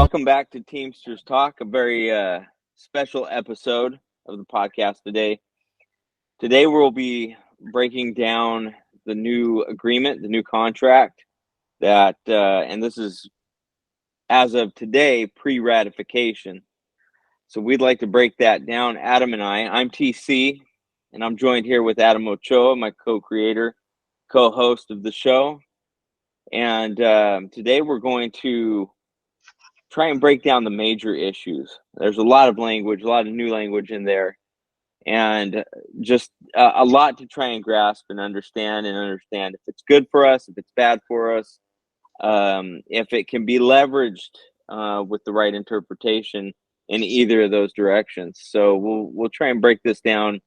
Welcome back to Teamsters Talk, a very special episode of the podcast today. Today we'll be breaking down the new agreement, the new contract that, and this is as of today, pre-ratification. So we'd like to break that down, Adam and I'm TC, and I'm joined here with Adam Ochoa, my co-creator, co-host of the show. And today we're going to try and break down the major issues. There's a lot of language, a lot of new language in there, and just a lot to try and grasp and understand if it's good for us, if it's bad for us, if it can be leveraged with the right interpretation in either of those directions. So we'll try and break this down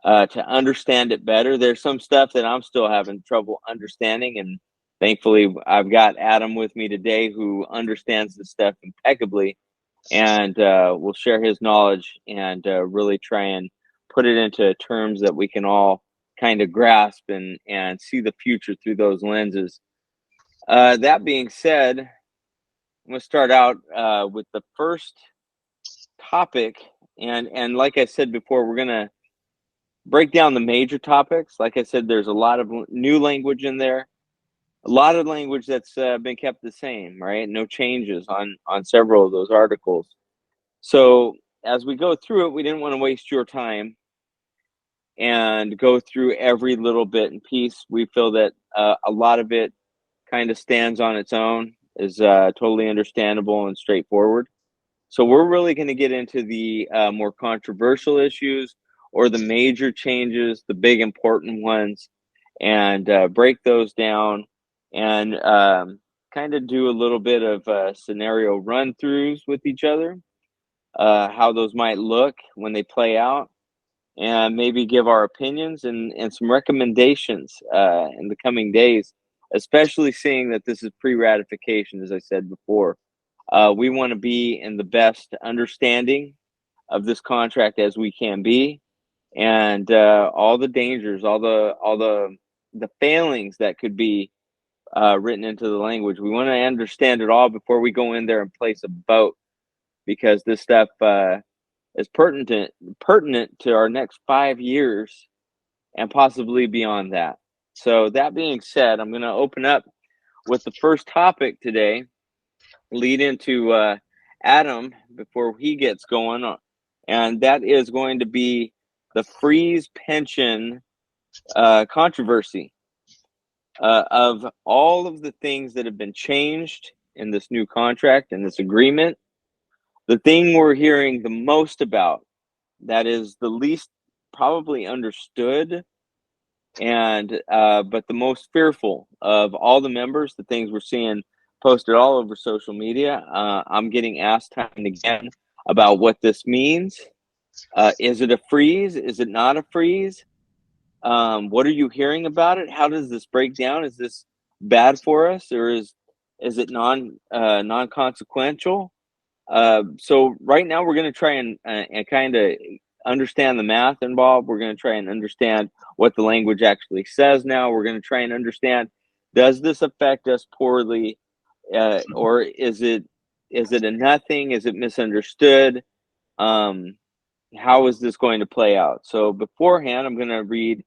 to understand it better. There's some stuff that I'm still having trouble understanding, and thankfully I've got Adam with me today who understands this stuff impeccably, and will share his knowledge and really try and put it into terms that we can all kind of grasp and see the future through those lenses. That being said, I'm going to start out with the first topic, and like I said before, we're going to break down the major topics. Like I said, there's a lot of new language in there, a lot of language that's been kept the same, right? No changes on several of those articles. So as we go through it, we didn't want to waste your time and go through every little bit and piece. We feel that a lot of it kind of stands on its own, is totally understandable and straightforward. So we're really going to get into the more controversial issues, or the major changes, the big important ones, and break those down and kind of do a little bit of scenario run-throughs with each other, how those might look when they play out, and maybe give our opinions and some recommendations in the coming days, especially seeing that this is pre-ratification, as I said before. We want to be in the best understanding of this contract as we can be, and all the dangers, all the failings that could be written into the language. We want to understand it all before we go in there and place a vote, because this stuff is pertinent to our next 5 years and possibly beyond that. So that being said, I'm going to open up with the first topic today, lead into Adam before he gets going, and that is going to be the freeze pension controversy. Of all of the things that have been changed in this new contract and this agreement, the thing we're hearing the most about, that is the least probably understood, and but the most fearful of all the members, the things we're seeing posted all over social media. I'm getting asked time and again about what this means. Is it a freeze? Is it not a freeze? What are you hearing about it? How does this break down? Is this bad for us, or is it non-consequential? So right now we're going to try and kind of understand the math involved. We're going to try and understand what the language actually says now. We're going to try and understand, does this affect us poorly, or is it a nothing? Is it misunderstood? How is this going to play out? So beforehand, I'm going to read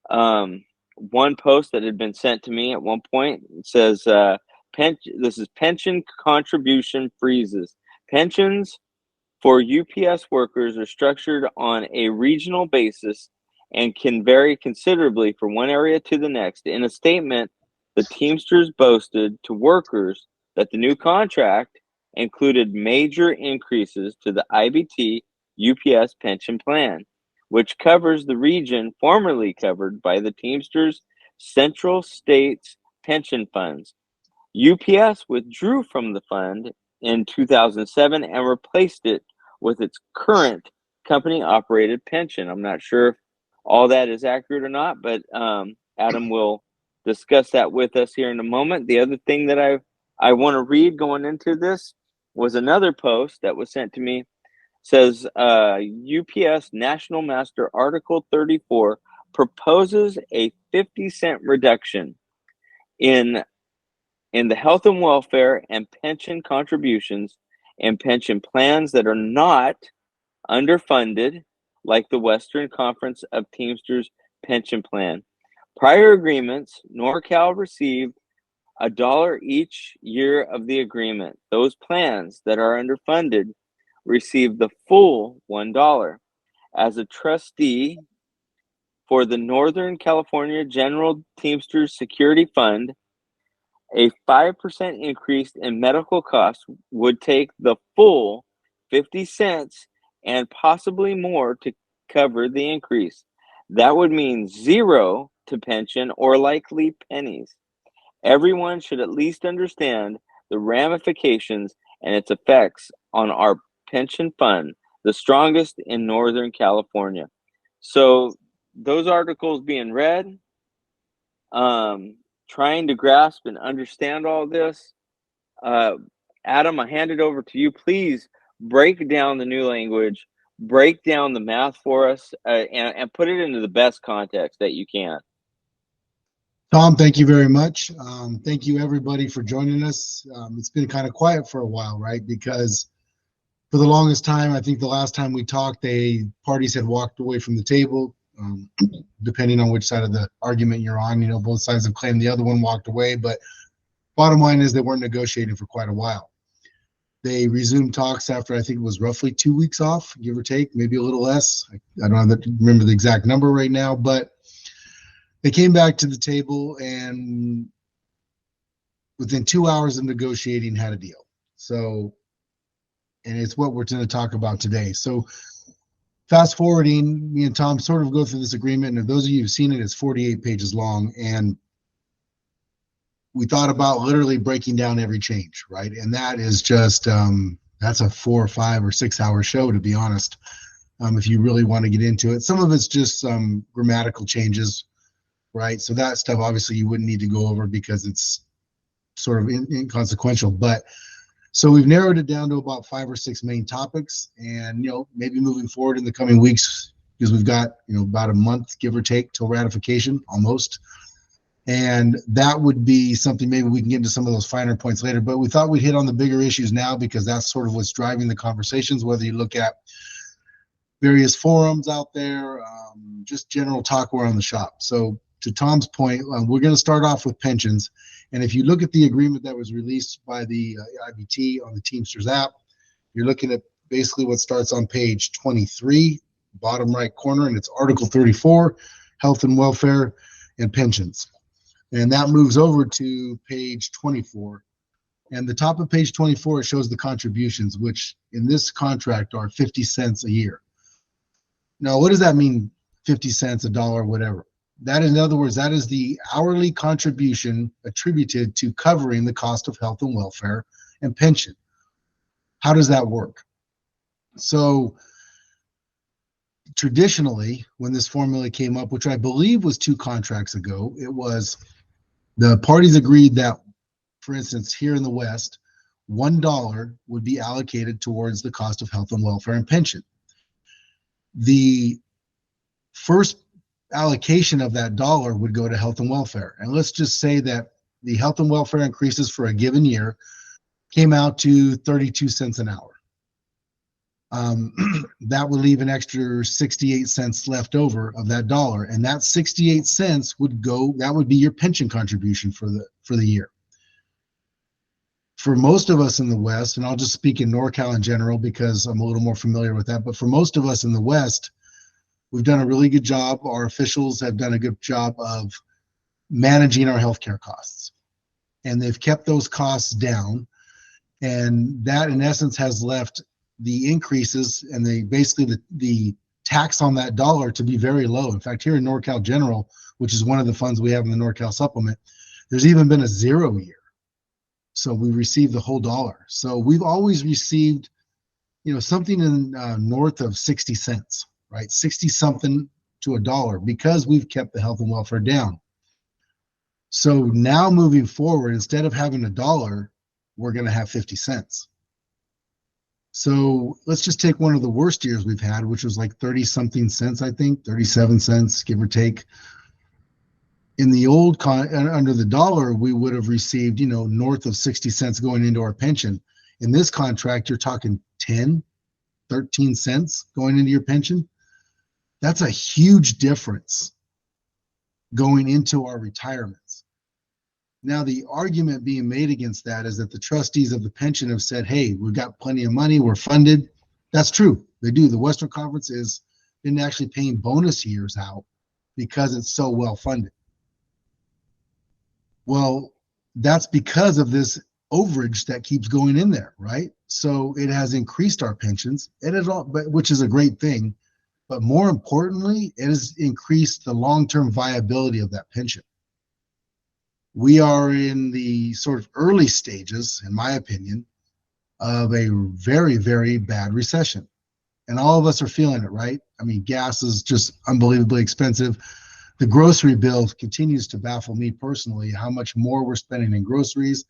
one post that had been sent to me at one point. It says, this is pension contribution freezes. Pensions for UPS workers are structured on a regional basis and can vary considerably from one area to the next. In a statement, the Teamsters boasted to workers that the new contract included major increases to the IBT UPS pension plan, which covers the region formerly covered by the Teamsters Central States pension funds. UPS withdrew from the fund in 2007 and replaced it with its current company-operated pension. I'm not sure if all that is accurate or not, but Adam will discuss that with us here in a moment. The other thing that I want to read going into this was another post that was sent to me. It says, UPS National Master Article 34 proposes a 50-cent reduction in in the health and welfare and pension contributions and pension plans that are not underfunded, like the Western Conference of Teamsters pension plan. Prior agreements, NorCal received $1 each year of the agreement. Those plans that are underfunded receive the full $1. As a trustee for the Northern California General Teamsters Security Fund, a 5% increase in medical costs would take the full 50 cents and possibly more to cover the increase. That would mean zero to pension or likely pennies. Everyone should at least understand the ramifications and its effects on our pension fund, the strongest in Northern California. So those articles being read, trying to grasp and understand all this. Adam, I hand it over to you. Please break down the new language, break down the math for us, and put it into the best context that you can. Tom, thank you very much. Thank you, everybody, for joining us. It's been kind of quiet for a while, right? Because for the longest time, I think the last time we talked, parties had walked away from the table, depending on which side of the argument you're on. You know, both sides have claimed the other one walked away, but bottom line is they weren't negotiating for quite a while. They resumed talks after I think it was roughly 2 weeks off, give or take, maybe a little less. I don't remember the exact number right now, but they came back to the table and within 2 hours of negotiating had a deal. So, and it's what we're going to talk about today. So fast forwarding, me and Tom sort of go through this agreement. And if those of you who've seen it, it's 48 pages long. And we thought about literally breaking down every change, right? And that is just, that's a 4 or 5 or 6 hour show, to be honest, if you really want to get into it. Some of it's just some grammatical changes, right? So that stuff, obviously, you wouldn't need to go over because it's sort of inconsequential. But so we've narrowed it down to about 5 or 6 main topics, and, you know, maybe moving forward in the coming weeks, because we've got, you know, about a month, give or take, till ratification, almost. And that would be something maybe we can get into some of those finer points later. But we thought we'd hit on the bigger issues now because that's sort of what's driving the conversations, whether you look at various forums out there, just general talk around the shop. So to Tom's point, we're going to start off with pensions. And if you look at the agreement that was released by the IBT on the Teamsters app, you're looking at basically what starts on page 23, bottom right corner, and it's Article 34, Health and Welfare and Pensions. And that moves over to page 24. And the top of page 24, it shows the contributions, which in this contract are 50 cents a year. Now, what does that mean, 50 cents, $1, whatever? That, in other words, that is the hourly contribution attributed to covering the cost of health and welfare and pension. How does that work? So traditionally, when this formula came up, which I believe was 2 contracts ago, it was the parties agreed that, for instance, here in the West, $1 would be allocated towards the cost of health and welfare and pension. The first allocation of that dollar would go to health and welfare. And let's just say that the health and welfare increases for a given year came out to 32 cents an hour. That would leave an extra 68 cents left over of that dollar. And that 68 cents would go, that would be your pension contribution for the year. For most of us in the West, and I'll just speak in NorCal in general because I'm a little more familiar with that, but for most of us in the West, we've done a really good job. Our officials have done a good job of managing our healthcare costs. And they've kept those costs down. And that, in essence, has left the increases and the tax on that dollar to be very low. In fact, here in NorCal General, which is one of the funds we have in the NorCal Supplement, there's even been a 0 year. So we received the whole dollar. So we've always received, you know, something in north of 60 cents, right? 60 something to $1 because we've kept the health and welfare down. So now moving forward, instead of having $1, we're going to have 50 cents. So let's just take one of the worst years we've had, which was like 30 something cents, I think, 37 cents, give or take. In the old under the dollar, we would have received, north of 60 cents going into our pension. In this contract, you're talking 10, 13 cents going into your pension. That's a huge difference going into our retirements. Now, the argument being made against that is that the trustees of the pension have said, hey, we've got plenty of money, we're funded. That's true. They do. The Western Conference is been actually paying bonus years out because it's so well funded. Well, that's because of this overage that keeps going in there, right? So it has increased our pensions, which is a great thing. But more importantly, it has increased the long-term viability of that pension. We are in the sort of early stages, in my opinion, of a very, very bad recession. And all of us are feeling it, right? I mean, gas is just unbelievably expensive. The grocery bill continues to baffle me personally, how much more we're spending in groceries.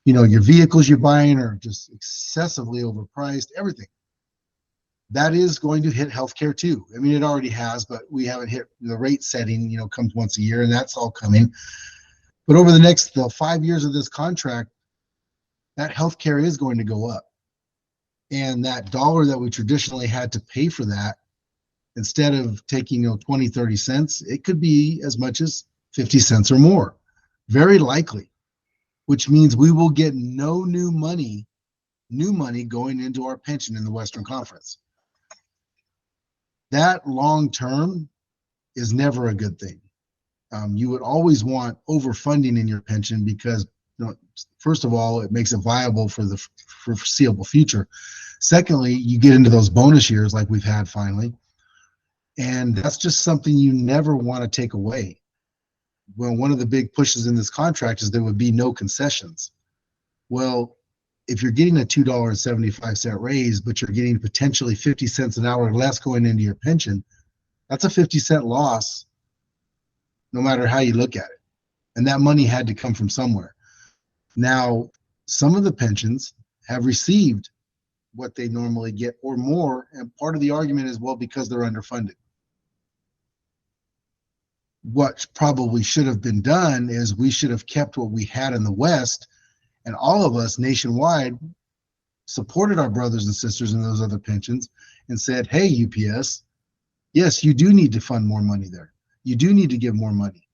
Your vehicles you're buying are just excessively overpriced, everything. That is going to hit healthcare too. I mean, it already has, but we haven't hit the rate setting, comes once a year, and that's all coming. But over the next 5 years of this contract, that healthcare is going to go up. And that dollar that we traditionally had to pay for that, instead of taking 20, 30 cents, it could be as much as 50 cents or more. Very likely, which means we will get no new money going into our pension in the Western Conference. That long term is never a good thing. You would always want overfunding in your pension because, first of all, it makes it viable for the foreseeable future. Secondly, you get into those bonus years like we've had finally, and that's just something you never want to take away. Well, one of the big pushes in this contract is there would be no concessions. Well, if you're getting a $2.75 raise, but you're getting potentially 50 cents an hour less going into your pension, that's a 50-cent loss, no matter how you look at it. And that money had to come from somewhere. Now, some of the pensions have received what they normally get or more, and part of the argument is, well, because they're underfunded. What probably should have been done is we should have kept what we had in the West, and all of us nationwide supported our brothers and sisters in those other pensions and said, hey, UPS, yes, you do need to fund more money there. You do need to give more money.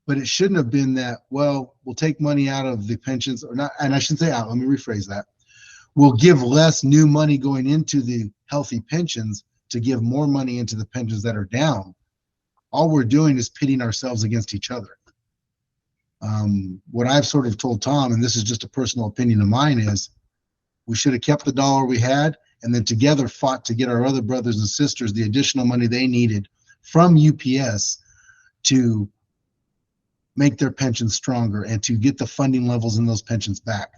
But it shouldn't have been that, well, we'll take money out of the pensions, or not, and I shouldn't say out, let me rephrase that. We'll give less new money going into the healthy pensions to give more money into the pensions that are down. All we're doing is pitting ourselves against each other. What I've sort of told Tom, and this is just a personal opinion of mine, is we should have kept the dollar we had and then together fought to get our other brothers and sisters the additional money they needed from UPS to make their pensions stronger and to get the funding levels in those pensions back.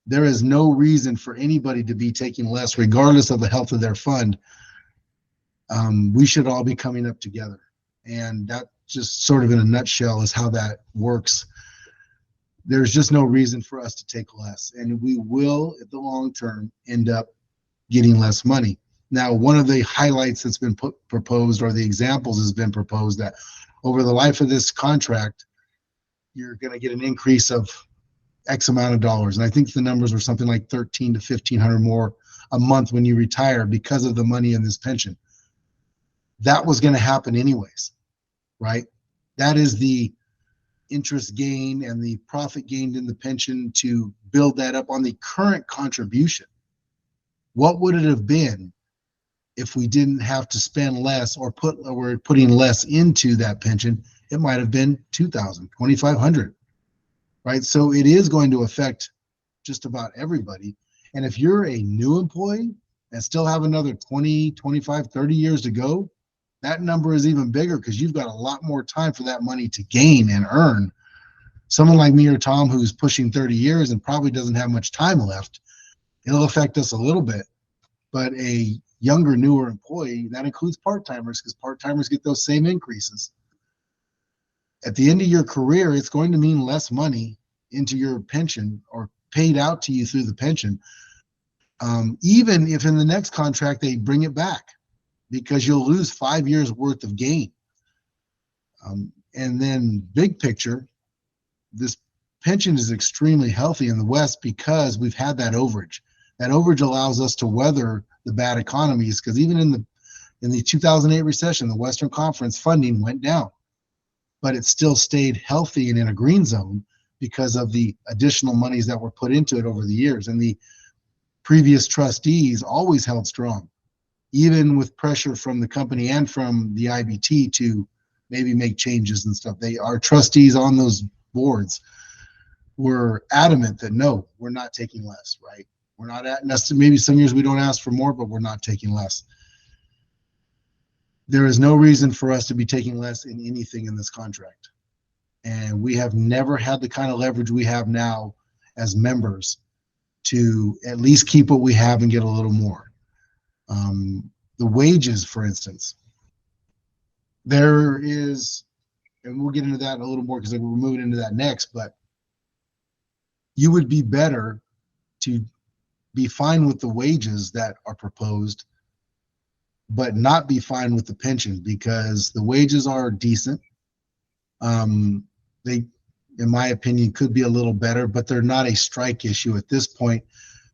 There is no reason for anybody to be taking less, regardless of the health of their fund. We should all be coming up together. And that just sort of in a nutshell is how that works. There's just no reason for us to take less. And we will, at the long term, end up getting less money. Now, one of the highlights that's been proposed, or the examples has been proposed, that over the life of this contract, you're going to get an increase of X amount of dollars. And I think the numbers were something like $1,300 to $1,500 more a month when you retire because of the money in this pension. That was going to happen anyways, right? That is the interest gain and the profit gained in the pension to build that up on the current contribution. What would it have been if we didn't have to spend less, or we're putting less into that pension? It might have been $2,000, $2,500, right? So it is going to affect just about everybody. And if you're a new employee and still have another 20, 25, 30 years to go, that number is even bigger because you've got a lot more time for that money to gain and earn. Someone like me or Tom who's pushing 30 years and probably doesn't have much time left, it'll affect us a little bit. But a younger, newer employee, that includes part-timers, because part-timers get those same increases. At the end of your career, it's going to mean less money into your pension or paid out to you through the pension, even if in the next contract they bring it back, because you'll lose 5 years worth of gain. And then big picture, this pension is extremely healthy in the West because we've had that overage. That overage allows us to weather the bad economies, because even in the 2008 recession, the Western Conference funding went down, but it still stayed healthy and in a green zone because of the additional monies that were put into it over the years. And the previous trustees always held strong, even with pressure from the company and from the IBT to maybe make changes and stuff. Our trustees on those boards were adamant that no, we're not taking less, right? We're not at maybe some years we don't ask for more, but we're not taking less. There is no reason for us to be taking less in anything in this contract. And we have never had the kind of leverage we have now as members to at least keep what we have and get a little more. The wages, for instance, there is, and we'll get into that a little more because we're moving into that next, but you would be better to be fine with the wages that are proposed, but not be fine with the pension, because the wages are decent. They, in my opinion, could be a little better, but they're not a strike issue at this point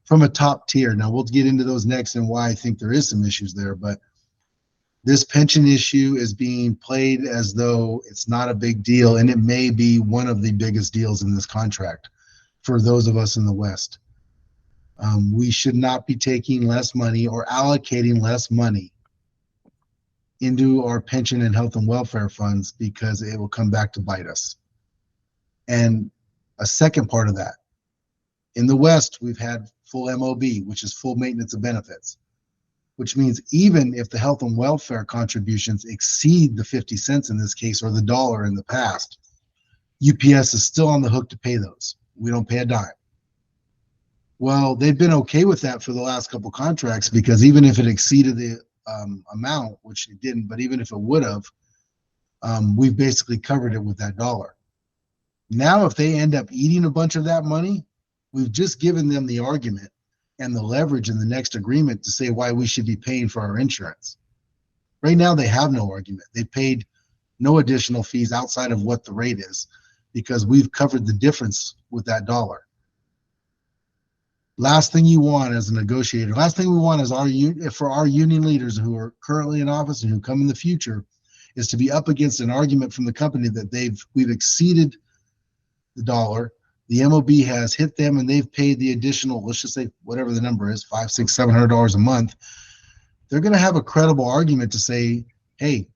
from a top tier. Now, we'll get into those next and why I think there is some issues there, but this pension issue is being played as though it's not a big deal, and it may be one of the biggest deals in this contract for those of us in the West. We should not be taking less money or allocating less money into our pension and health and welfare funds, because it will come back to bite us. And a second part of that, in the West, we've had full MOB, which is full maintenance of benefits, which means even if the health and welfare contributions exceed the 50 cents in this case, or the dollar in the past, UPS is still on the hook to pay those. We don't pay a dime. Well, they've been okay with that for the last couple contracts, because even if it exceeded the amount, which it didn't, but even if it would have, we've basically covered it with that dollar. Now, if they end up eating a bunch of that money, we've just given them the argument and the leverage in the next agreement to say why we should be paying for our insurance. Right now, they have no argument. They paid no additional fees outside of what the rate is, because we've covered the difference with that dollar. Last thing you want as a negotiator, last thing we want is for our union leaders who are currently in office and who come in the future, is to be up against an argument from the company that we've exceeded the dollar. The MOB has hit them and they've paid the additional, let's just say whatever the number is, $500, $600, $700 a month. They're going to have a credible argument to say, hey,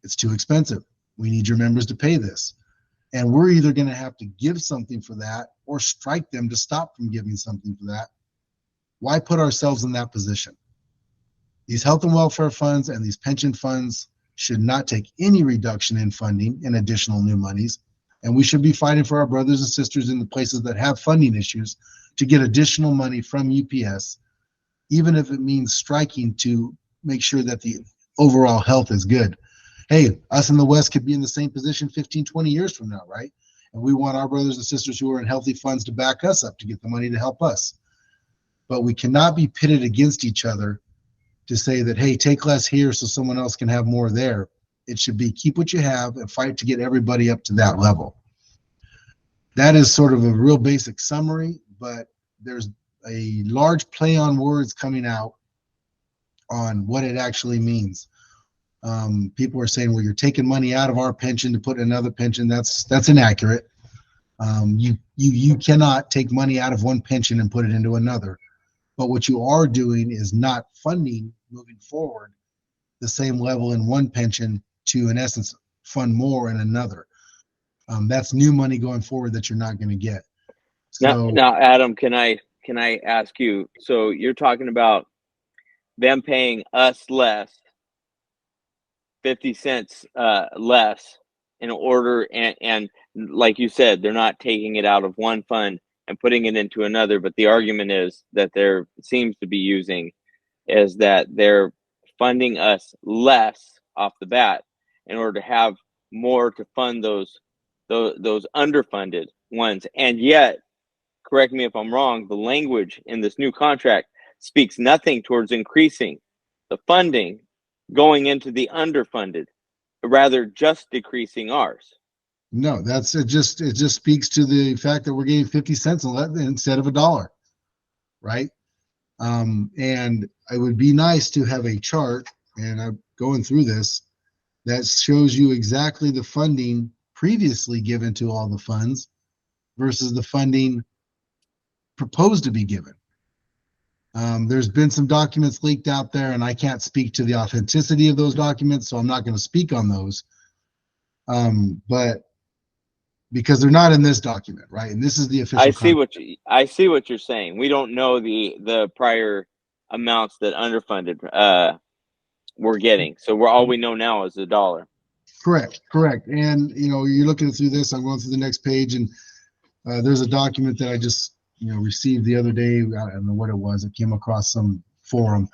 it's too expensive. We need your members to pay this. And we're either going to have to give something for that or strike them to stop from giving something for that. Why put ourselves in that position? These health and welfare funds and these pension funds should not take any reduction in funding and additional new monies. And we should be fighting for our brothers and sisters in the places that have funding issues to get additional money from UPS, even if it means striking to make sure that the overall health is good. Hey, us in the West could be in the same position 15, 20 years from now, right? And we want our brothers and sisters who are in healthy funds to back us up to get the money to help us. But we cannot be pitted against each other to say that, hey, take less here so someone else can have more there. It should be keep what you have and fight to get everybody up to that level. That is sort of a real basic summary, but there's a large play on words coming out on what it actually means. People are saying, well, you're taking money out of our pension to put in another pension. That's inaccurate. You cannot take money out of one pension and put it into another. But what you are doing is not funding moving forward the same level in one pension to, in essence, fund more in another. That's new money going forward that you're not going to get. So now, Adam, can I ask you? So you're talking about them paying us less, 50 cents less, in order, and like you said, they're not taking it out of one fund and putting it into another. But the argument is that there seems to be using is that they're funding us less off the bat in order to have more to fund those underfunded ones. And yet, correct me if I'm wrong, the language in this new contract speaks nothing towards increasing the funding going into the underfunded rather just decreasing ours. No, it just speaks to the fact that we're getting 50 cents instead of $1, right? And it would be nice to have a chart, and I'm going through this, that shows you exactly the funding previously given to all the funds versus the funding proposed to be given. There's been some documents leaked out there, and I can't speak to the authenticity of those documents, so I'm not going to speak on those. But because they're not in this document, right? And this is the official contract. I see what you're saying. We don't know the prior amounts that underfunded we're getting. So all we know now is $1. Correct. And you're looking through this. I'm going through the next page, and there's a document that I just received the other day. I don't know what it was. It came across some forum,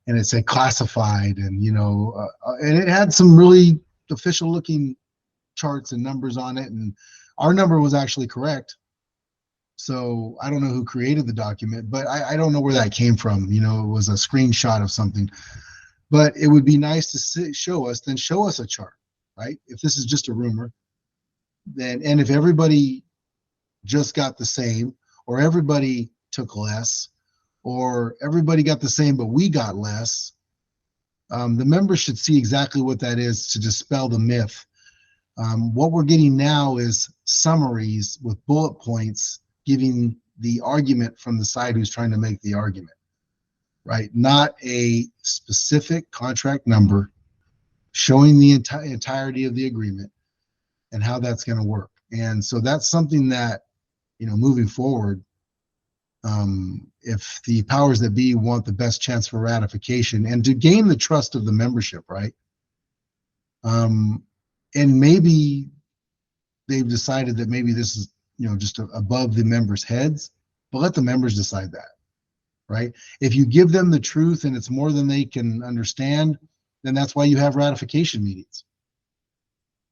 and it said classified, and and it had some really official looking charts and numbers on it, and our number was actually correct. So I don't know who created the document, but I don't know where that came from. It was a screenshot of something. But it would be nice to show us a chart, right? If this is just a rumor, and if everybody just got the same, or everybody took less, or everybody got the same but we got less, the members should see exactly what that is to dispel the myth. What we're getting now is summaries with bullet points giving the argument from the side who's trying to make the argument, right? Not a specific contract number showing the entirety of the agreement and how that's going to work. And so that's something that, moving forward, if the powers that be want the best chance for ratification and to gain the trust of the membership, right? And maybe they've decided that maybe this is, just above the members' heads, but let the members decide that, right? If you give them the truth and it's more than they can understand, then that's why you have ratification meetings,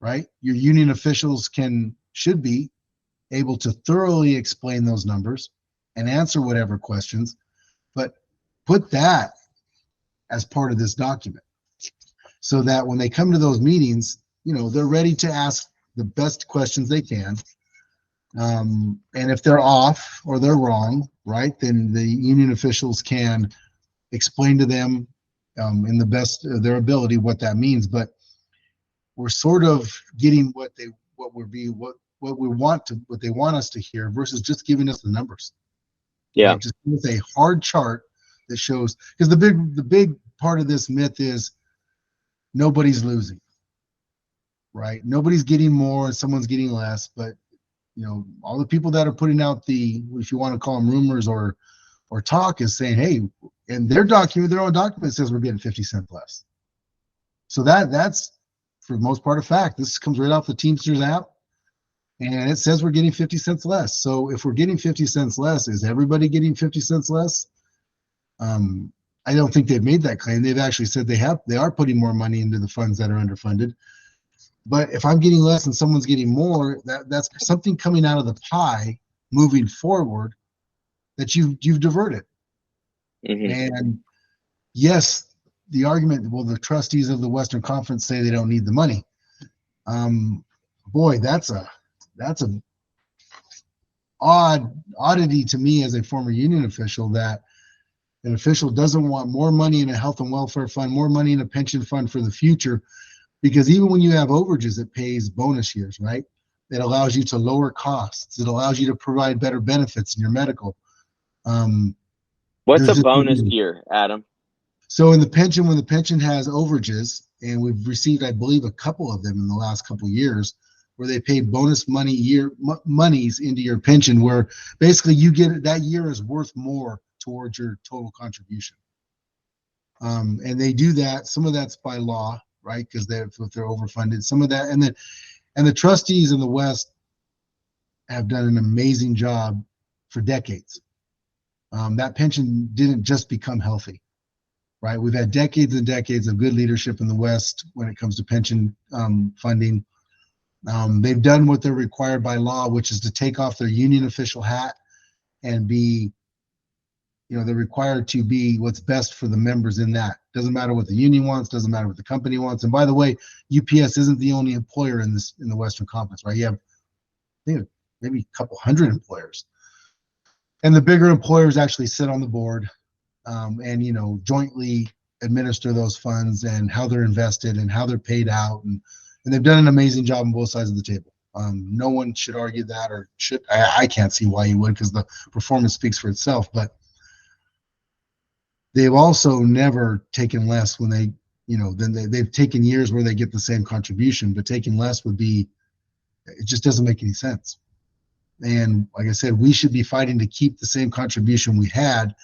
right? Your union officials should be able to thoroughly explain those numbers and answer whatever questions, but put that as part of this document so that when they come to those meetings, they're ready to ask the best questions they can. And if they're off or they're wrong, right, then the union officials can explain to them in the best of their ability what that means. But we're sort of getting what they want us to hear versus just giving us the numbers. Yeah. Right? Just give us a hard chart that shows, because the big part of this myth is nobody's losing, right? Nobody's getting more and someone's getting less, but all the people that are putting out if you want to call them rumors or talk, is saying, hey, in their own document says we're getting 50 cents less. So that's for the most part a fact. This comes right off the Teamsters app, and it says we're getting 50 cents less. So if we're getting 50 cents less, is everybody getting 50 cents less? I don't think they've made that claim. They've actually said they are putting more money into the funds that are underfunded. But if I'm getting less and someone's getting more, that's something coming out of the pie moving forward that you've diverted. Mm-hmm. And yes, the argument, well, the trustees of the Western Conference say they don't need the money. Boy, that's a oddity to me as a former union official, that an official doesn't want more money in a health and welfare fund, more money in a pension fund for the future. Because even when you have overages, it pays bonus years, right? It allows you to lower costs. It allows you to provide better benefits in your medical. What's a bonus year, Adam? So in the pension, when the pension has overages, and we've received, I believe, a couple of them in the last couple of years, where they pay bonus monies into your pension, where basically you get that year is worth more towards your total contribution. And they do that. Some of that's by law, right? Because they're overfunded. Some of that, and the trustees in the West have done an amazing job for decades. That pension didn't just become healthy, right? We've had decades and decades of good leadership in the West when it comes to pension funding. They've done what they're required by law, which is to take off their union official hat and be they're required to be what's best for the members in that. Doesn't matter what the union wants, doesn't matter what the company wants. And by the way, UPS isn't the only employer in the Western Conference, right? You have, I think, maybe a couple hundred employers, and the bigger employers actually sit on the board, and jointly administer those funds and how they're invested and how they're paid out, and they've done an amazing job on both sides of the table. No one should argue that, or should. I can't see why you would, because the performance speaks for itself. But they've also never taken less when they've taken years where they get the same contribution, but taking less it just doesn't make any sense. And like I said, we should be fighting to keep the same contribution we had,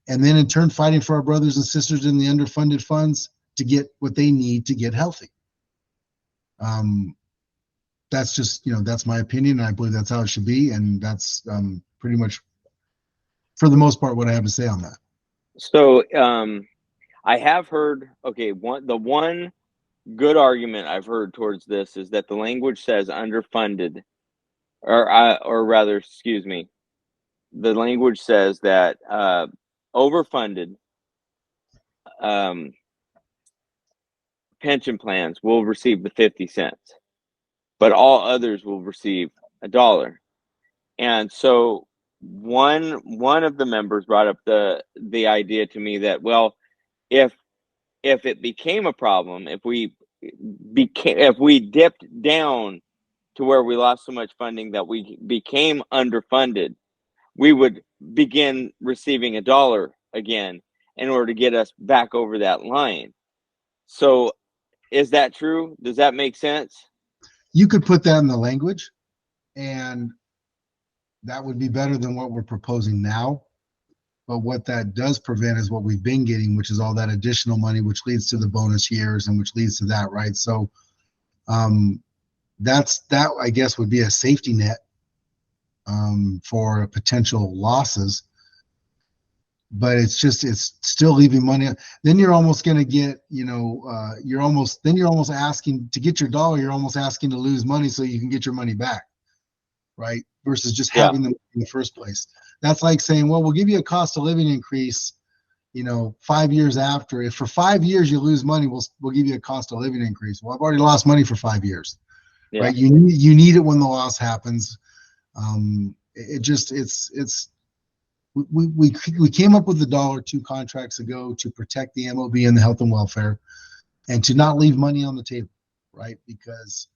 and then in turn fighting for our brothers and sisters in the underfunded funds to get what they need to get healthy. That's just, that's my opinion, and I believe that's how it should be, and that's pretty much, for the most part, what I have to say on that. So I have heard, the one good argument I've heard towards this is that the language says underfunded, or rather, excuse me, the language says that overfunded pension plans will receive the 50 cents, but all others will receive $1. And so one of the members brought up the idea to me that, well, if it became a problem, if we dipped down to where we lost so much funding that we became underfunded, we would begin receiving $1 again in order to get us back over that line. So is that true? Does that make sense? You could put that in the language, and that would be better than what we're proposing now. But what that does prevent is what we've been getting, which is all that additional money, which leads to the bonus years and which leads to that, right? So that, I guess, would be a safety net for potential losses. But it's still leaving money. Then you're almost going to get, you're almost asking to get your $1. You're almost asking to lose money so you can get your money back, right? Versus just having them in the first place. That's like saying, well, we'll give you a cost of living increase, 5 years after. If for 5 years you lose money, we'll give you a cost of living increase. Well, I've already lost money for 5 years, right? You need it when the loss happens. We came up with the $1 2 contracts ago to protect the MOB and the health and welfare, and to not leave money on the table, right? Because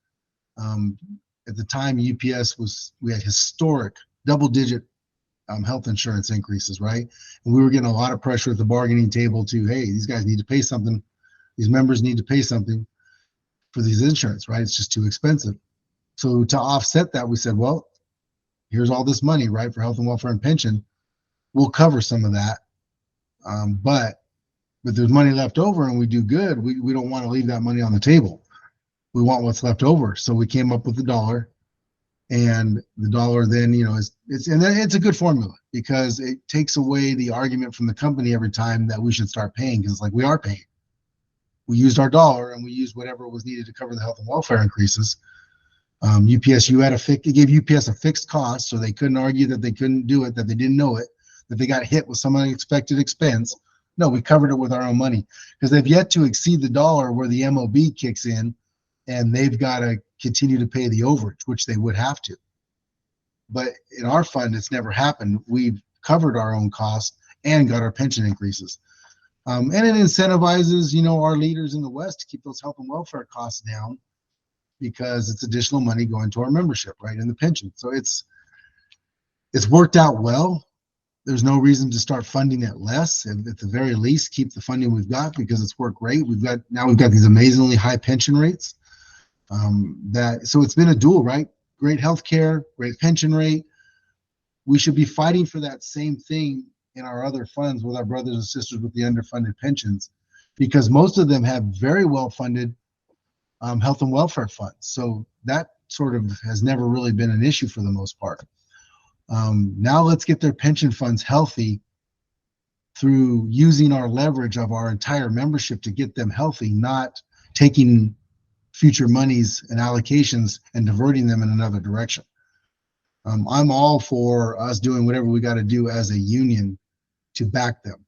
at the time, we had historic double-digit health insurance increases, right? And we were getting a lot of pressure at the bargaining table to, hey, these guys need to pay something. These members need to pay something for these insurance, right? It's just too expensive. So to offset that, we said, well, here's all this money, right, for health and welfare and pension. We'll cover some of that, but there's money left over and we do good. We don't want to leave that money on the table. We want what's left over. So we came up with the $1, and the $1 then, it's a good formula, because it takes away the argument from the company every time that we should start paying, because it's like, we are paying. We used our $1 and we used whatever was needed to cover the health and welfare increases. UPS, it gave UPS a fixed cost, so they couldn't argue that they couldn't do it, that they didn't know it, that they got hit with some unexpected expense. No, we covered it with our own money, because they've yet to exceed the $1 where the MOB kicks in, and they've got to continue to pay the overage, which they would have to. But in our fund, it's never happened. We've covered our own costs and got our pension increases. And it incentivizes, our leaders in the West to keep those health and welfare costs down, because it's additional money going to our membership, right, in the pension. So it's worked out well. There's no reason to start funding it less, and at the very least, keep the funding we've got, because it's worked great. We've got these amazingly high pension rates. So it's been a dual, right? Great health care, great pension rate. We should be fighting for that same thing in our other funds with our brothers and sisters with the underfunded pensions, because most of them have very well funded health and welfare funds. So that sort of has never really been an issue for the most part. Now let's get their pension funds healthy through using our leverage of our entire membership to get them healthy, not taking future monies and allocations and diverting them in another direction. I'm all for us doing whatever we got to do as a union to back them.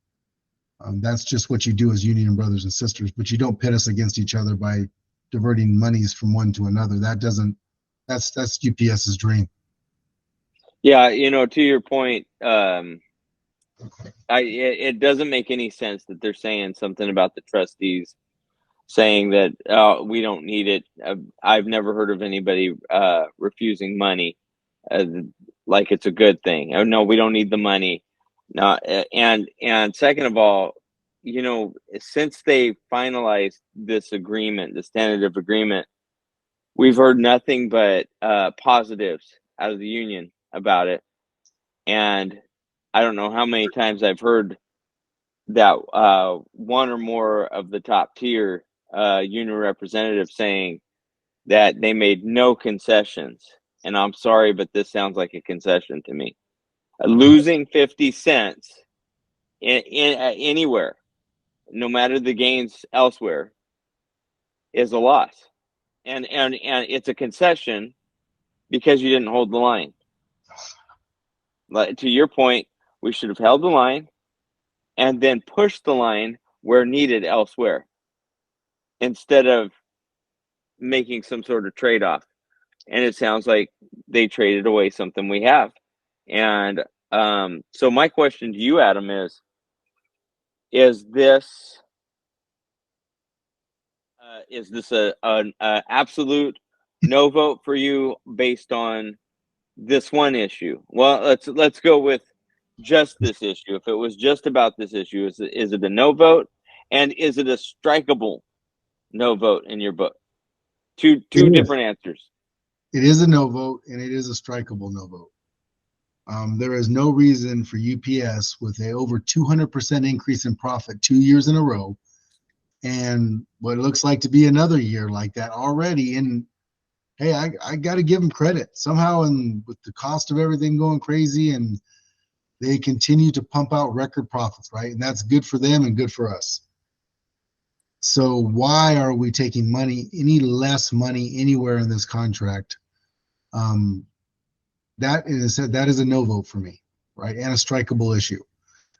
That's just what you do as union brothers and sisters, but you don't pit us against each other by diverting monies from one to another. That's UPS's dream. Yeah, to your point, it doesn't make any sense that they're saying something about the trustees saying that we don't need it. I've never heard of anybody refusing money like it's a good thing. Oh no, we don't need the money. No, and second of all, since they finalized this agreement, this tentative agreement, we've heard nothing but positives out of the union about it. And I don't know how many times I've heard that one or more of the top tier union representatives saying that they made no concessions. And I'm sorry, but this sounds like a concession to me. Losing 50 cents in anywhere, no matter the gains elsewhere, is a loss. And it's a concession because you didn't hold the line. Like, to your point, we should have held the line and then pushed the line where needed elsewhere instead of making some sort of trade-off. And it sounds like they traded away something we have. And so my question to you, Adam, is this a absolute no vote for you based on this one issue? Well, let's go with just this issue. If it was just about this issue, is it a no vote, and is it a strikeable no vote in your book? Two different answers. It is a no vote, and it is a strikeable no vote. There is no reason for UPS, with a over 200% increase in profit 2 years in a row, and what looks like to be another year like that already. And hey, I got to give them credit somehow, and with the cost of everything going crazy, and they continue to pump out record profits, right? And that's good for them and good for us. So why are we taking any less money anywhere in this contract? That is a no vote for me, right? And a strikeable issue.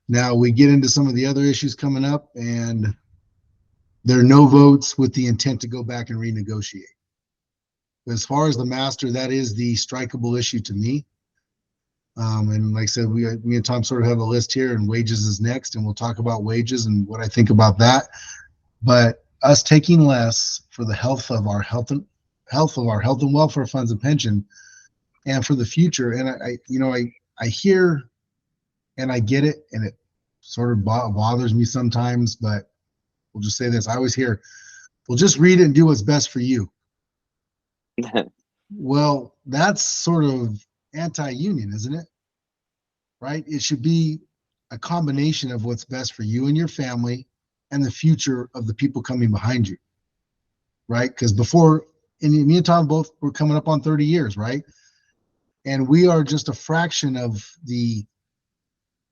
Now we get into some of the other issues coming up, and there are no votes with the intent to go back and renegotiate. But as far as the master, that is the strikeable issue to me. And like I said, me and Tom sort of have a list here, and wages is next, and we'll talk about wages and what I think about that. But us taking less for the health of our health and welfare funds and pension, and for the future. And I hear and I get it, and it sort of bothers me sometimes, but we'll just say this. I always hear, well, just read it and do what's best for you. Well, that's sort of anti-union, isn't it? Right? It should be a combination of what's best for you and your family and the future of the people coming behind you, right? Because before, and me and Tom both were coming up on 30 years, right? And we are just a fraction of the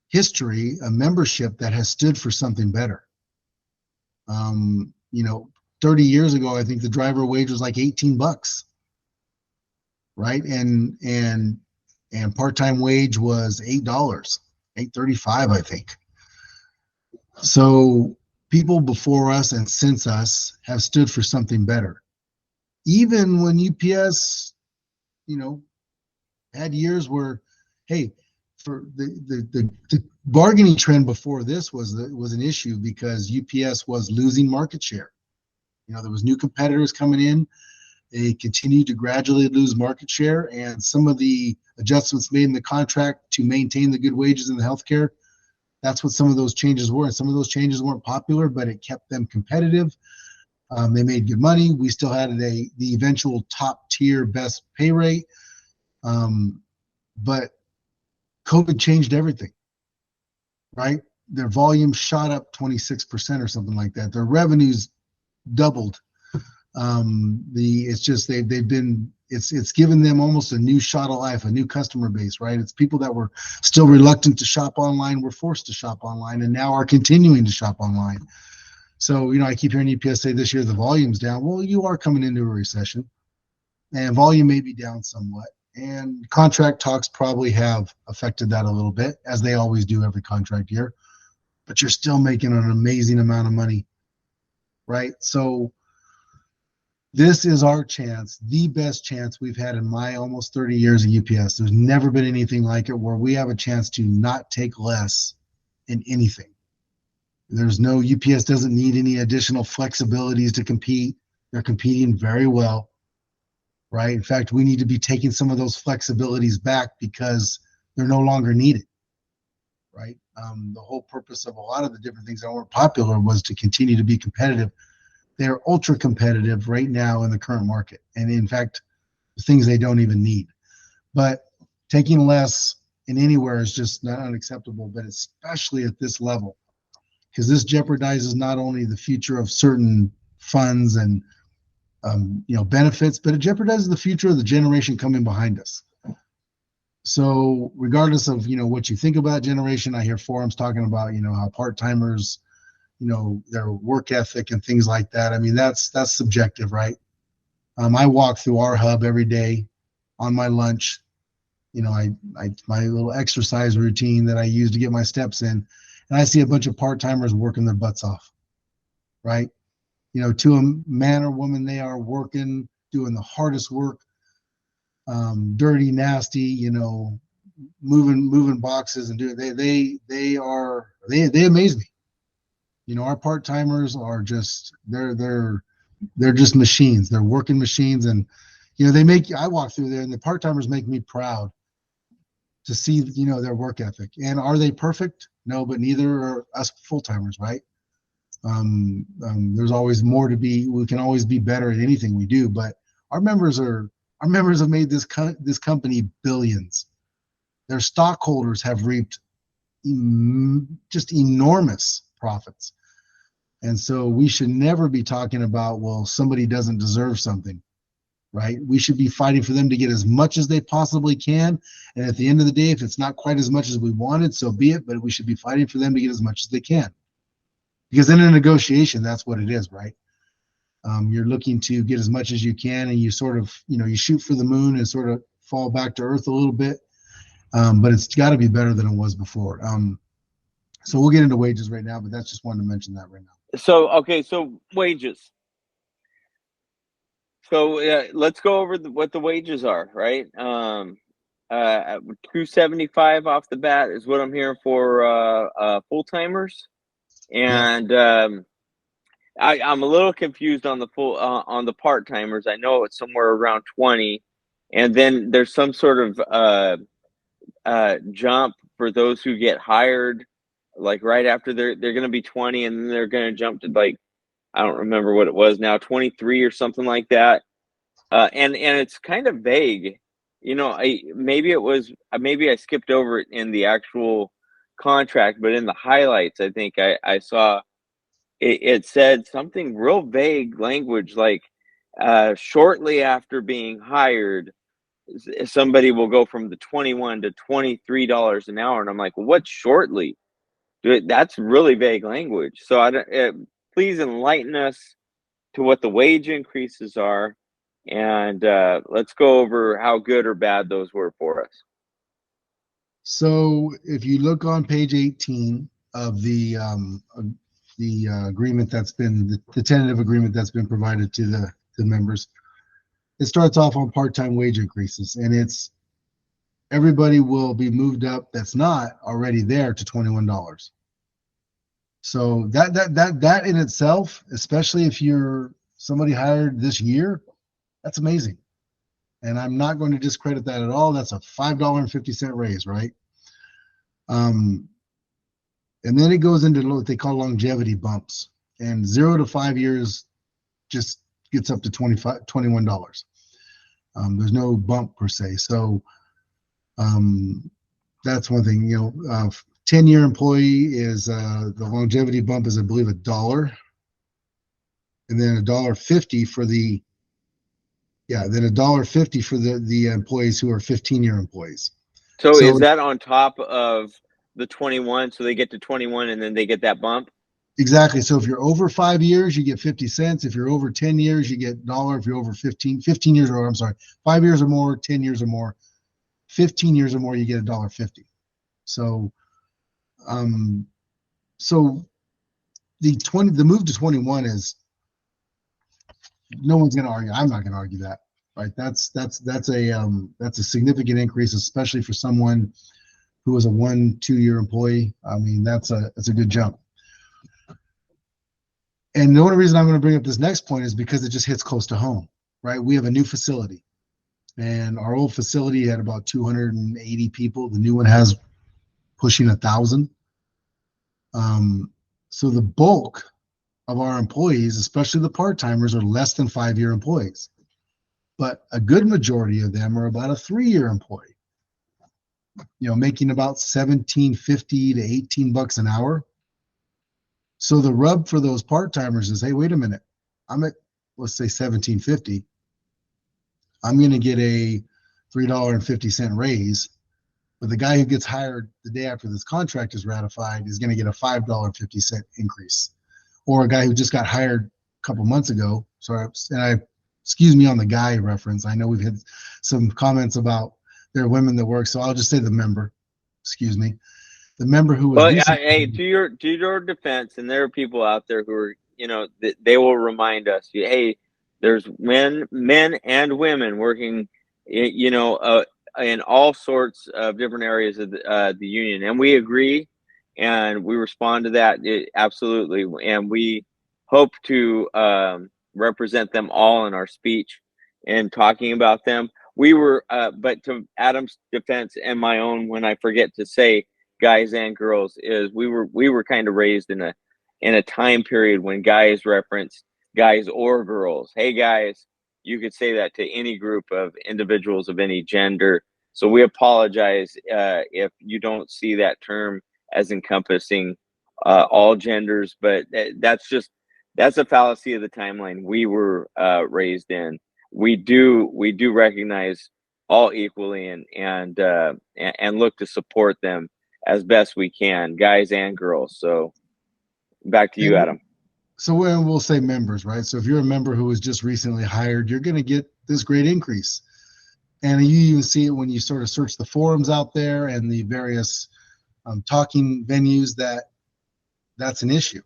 history, a membership that has stood for something better. 30 years ago, I think the driver wage was like $18, right? And part-time wage was $8, $8.35, I think. So people before us and since us have stood for something better. Even when UPS, had years where, hey, for the bargaining trend before this was an issue because UPS was losing market share. There was new competitors coming in. They continued to gradually lose market share, and some of the adjustments made in the contract to maintain the good wages in the healthcare, that's what some of those changes were. And some of those changes weren't popular, but it kept them competitive. They made good money. We still had the eventual top tier best pay rate. But COVID changed everything, right? Their volume shot up 26% or something like that. Their revenues doubled. It's given them almost a new shot of life, a new customer base, right? It's people that were still reluctant to shop online, were forced to shop online, and now are continuing to shop online. So, I keep hearing UPS say this year the volume's down. Well, you are coming into a recession, and volume may be down somewhat. And contract talks probably have affected that a little bit, as they always do every contract year. but you're still making an amazing amount of money, right? So this is our chance, the best chance we've had in my almost 30 years at UPS. There's never been anything like it where we have a chance to not take less in anything. There's no UPS doesn't need any additional flexibilities to compete. They're competing very well, right? In fact, we need to be taking some of those flexibilities back because they're no longer needed, right? The whole purpose of a lot of the different things that weren't popular was to continue to be competitive. They're ultra competitive right now in the current market. And in fact, things they don't even need. But taking less in anywhere is just not unacceptable, but especially at this level, because this jeopardizes not only the future of certain funds and benefits, but it jeopardizes the future of the generation coming behind us. So regardless of what you think about generation, I hear forums talking about how part-timers, their work ethic and things like that. I mean, that's subjective, right? I walk through our hub every day on my lunch. I my little exercise routine that I use to get my steps in, and I see a bunch of part-timers working their butts off, right? To a man or woman, they are working, doing the hardest work, dirty, nasty, moving boxes and doing. They amaze me. Our part-timers are just they're just machines. They're working machines, and I walk through there, and the part-timers make me proud to see their work ethic. And are they perfect? No, but neither are us full-timers, right? There's always more to be. We can always be better at anything we do, but our members have made this company billions. Their stockholders have reaped just enormous profits. And so we should never be talking about, well, somebody doesn't deserve something, right? We should be fighting for them to get as much as they possibly can. And at the end of the day, if it's not quite as much as we wanted, so be it, but we should be fighting for them to get as much as they can. Because in a negotiation, that's what it is, right? You're looking to get as much as you can, and you sort of, you shoot for the moon and sort of fall back to earth a little bit. But it's got to be better than it was before. So we'll get into wages right now, but that's just wanted to mention that right now. So wages. So let's go over what the wages are, right? 275 off the bat is what I'm hearing for full timers, and I'm a little confused on the on the part timers. I know it's somewhere around 20, and then there's some sort of jump for those who get hired, like right after they're going to be 20, and then they're going to jump to, like, I don't remember what it was now, 23 or something like that. And it's kind of vague. Maybe I skipped over it in the actual contract, but in the highlights, I think I saw it said something real vague language, like shortly after being hired, somebody will go from the 21 to $23 an hour. And I'm like, well, what's shortly? That's really vague language. So please enlighten us to what the wage increases are, and let's go over how good or bad those were for us. So if you look on page 18 of the agreement that's been the tentative agreement that's been provided to the members, it starts off on part-time wage increases, and it's everybody will be moved up that's not already there to $21. So that in itself, especially if you're somebody hired this year, that's amazing. And I'm not going to discredit that at all. That's a $5.50 raise, right? And then it goes into what they call longevity bumps, and 0 to 5 years just gets up to $21. There's no bump per se. So that's one thing. 10-year employee is the longevity bump is, I believe, $1, and then $1.50 for the $1.50 for the employees who are 15-year employees. So is that on top of the 21? So they get to 21 and then they get that bump? Exactly. So if you're over 5 years, you get 50 cents. If you're over 10 years, you get $1. If you're over 15 years, or I'm sorry, 5 years or more, 10 years or more, 15 years or more, you get $1.50. So So the move to 21 is, no one's going to argue. I'm not going to argue that, right? That's a significant increase, especially for someone who was a 1-2 year employee. I mean, that's a good jump. And the only reason I'm going to bring up this next point is because it just hits close to home, right? We have a new facility, and our old facility had about 280 people. The new one has pushing 1,000. So the bulk of our employees, especially the part-timers, are less than 5-year employees. But a good majority of them are about a 3-year employee, making about $17.50 to $18 an hour. So the rub for those part-timers is, hey, wait a minute, I'm at, let's say, $17.50. I'm going to get a $3.50 raise, but the guy who gets hired the day after this contract is ratified is going to get a $5.50 increase. Or a guy who just got hired a couple months ago. Excuse me on the guy reference. I know we've had some comments about there are women that work, so I'll just say the member. Excuse me, the member who was Well, recently. hey, to your defense, and there are people out there who are, they will remind us, hey, there's men and women working, in all sorts of different areas of the union, and we agree, and we respond to that absolutely, and we hope to represent them all in our speech and talking about them. We were, but to Adam's defense and my own, when I forget to say guys and girls, is we were kind of raised in a time period when guys referenced guys or girls. Hey guys, you could say that to any group of individuals of any gender. So we apologize if you don't see that term as encompassing all genders, but that's a fallacy of the timeline we were raised in. We do recognize all equally, and look to support them as best we can, guys and girls. So back to you, And Adam. so we'll say members, right? So if you're a member who was just recently hired, you're going to get this great increase. And you even see it when you sort of search the forums out there and the various talking venues that's an issue.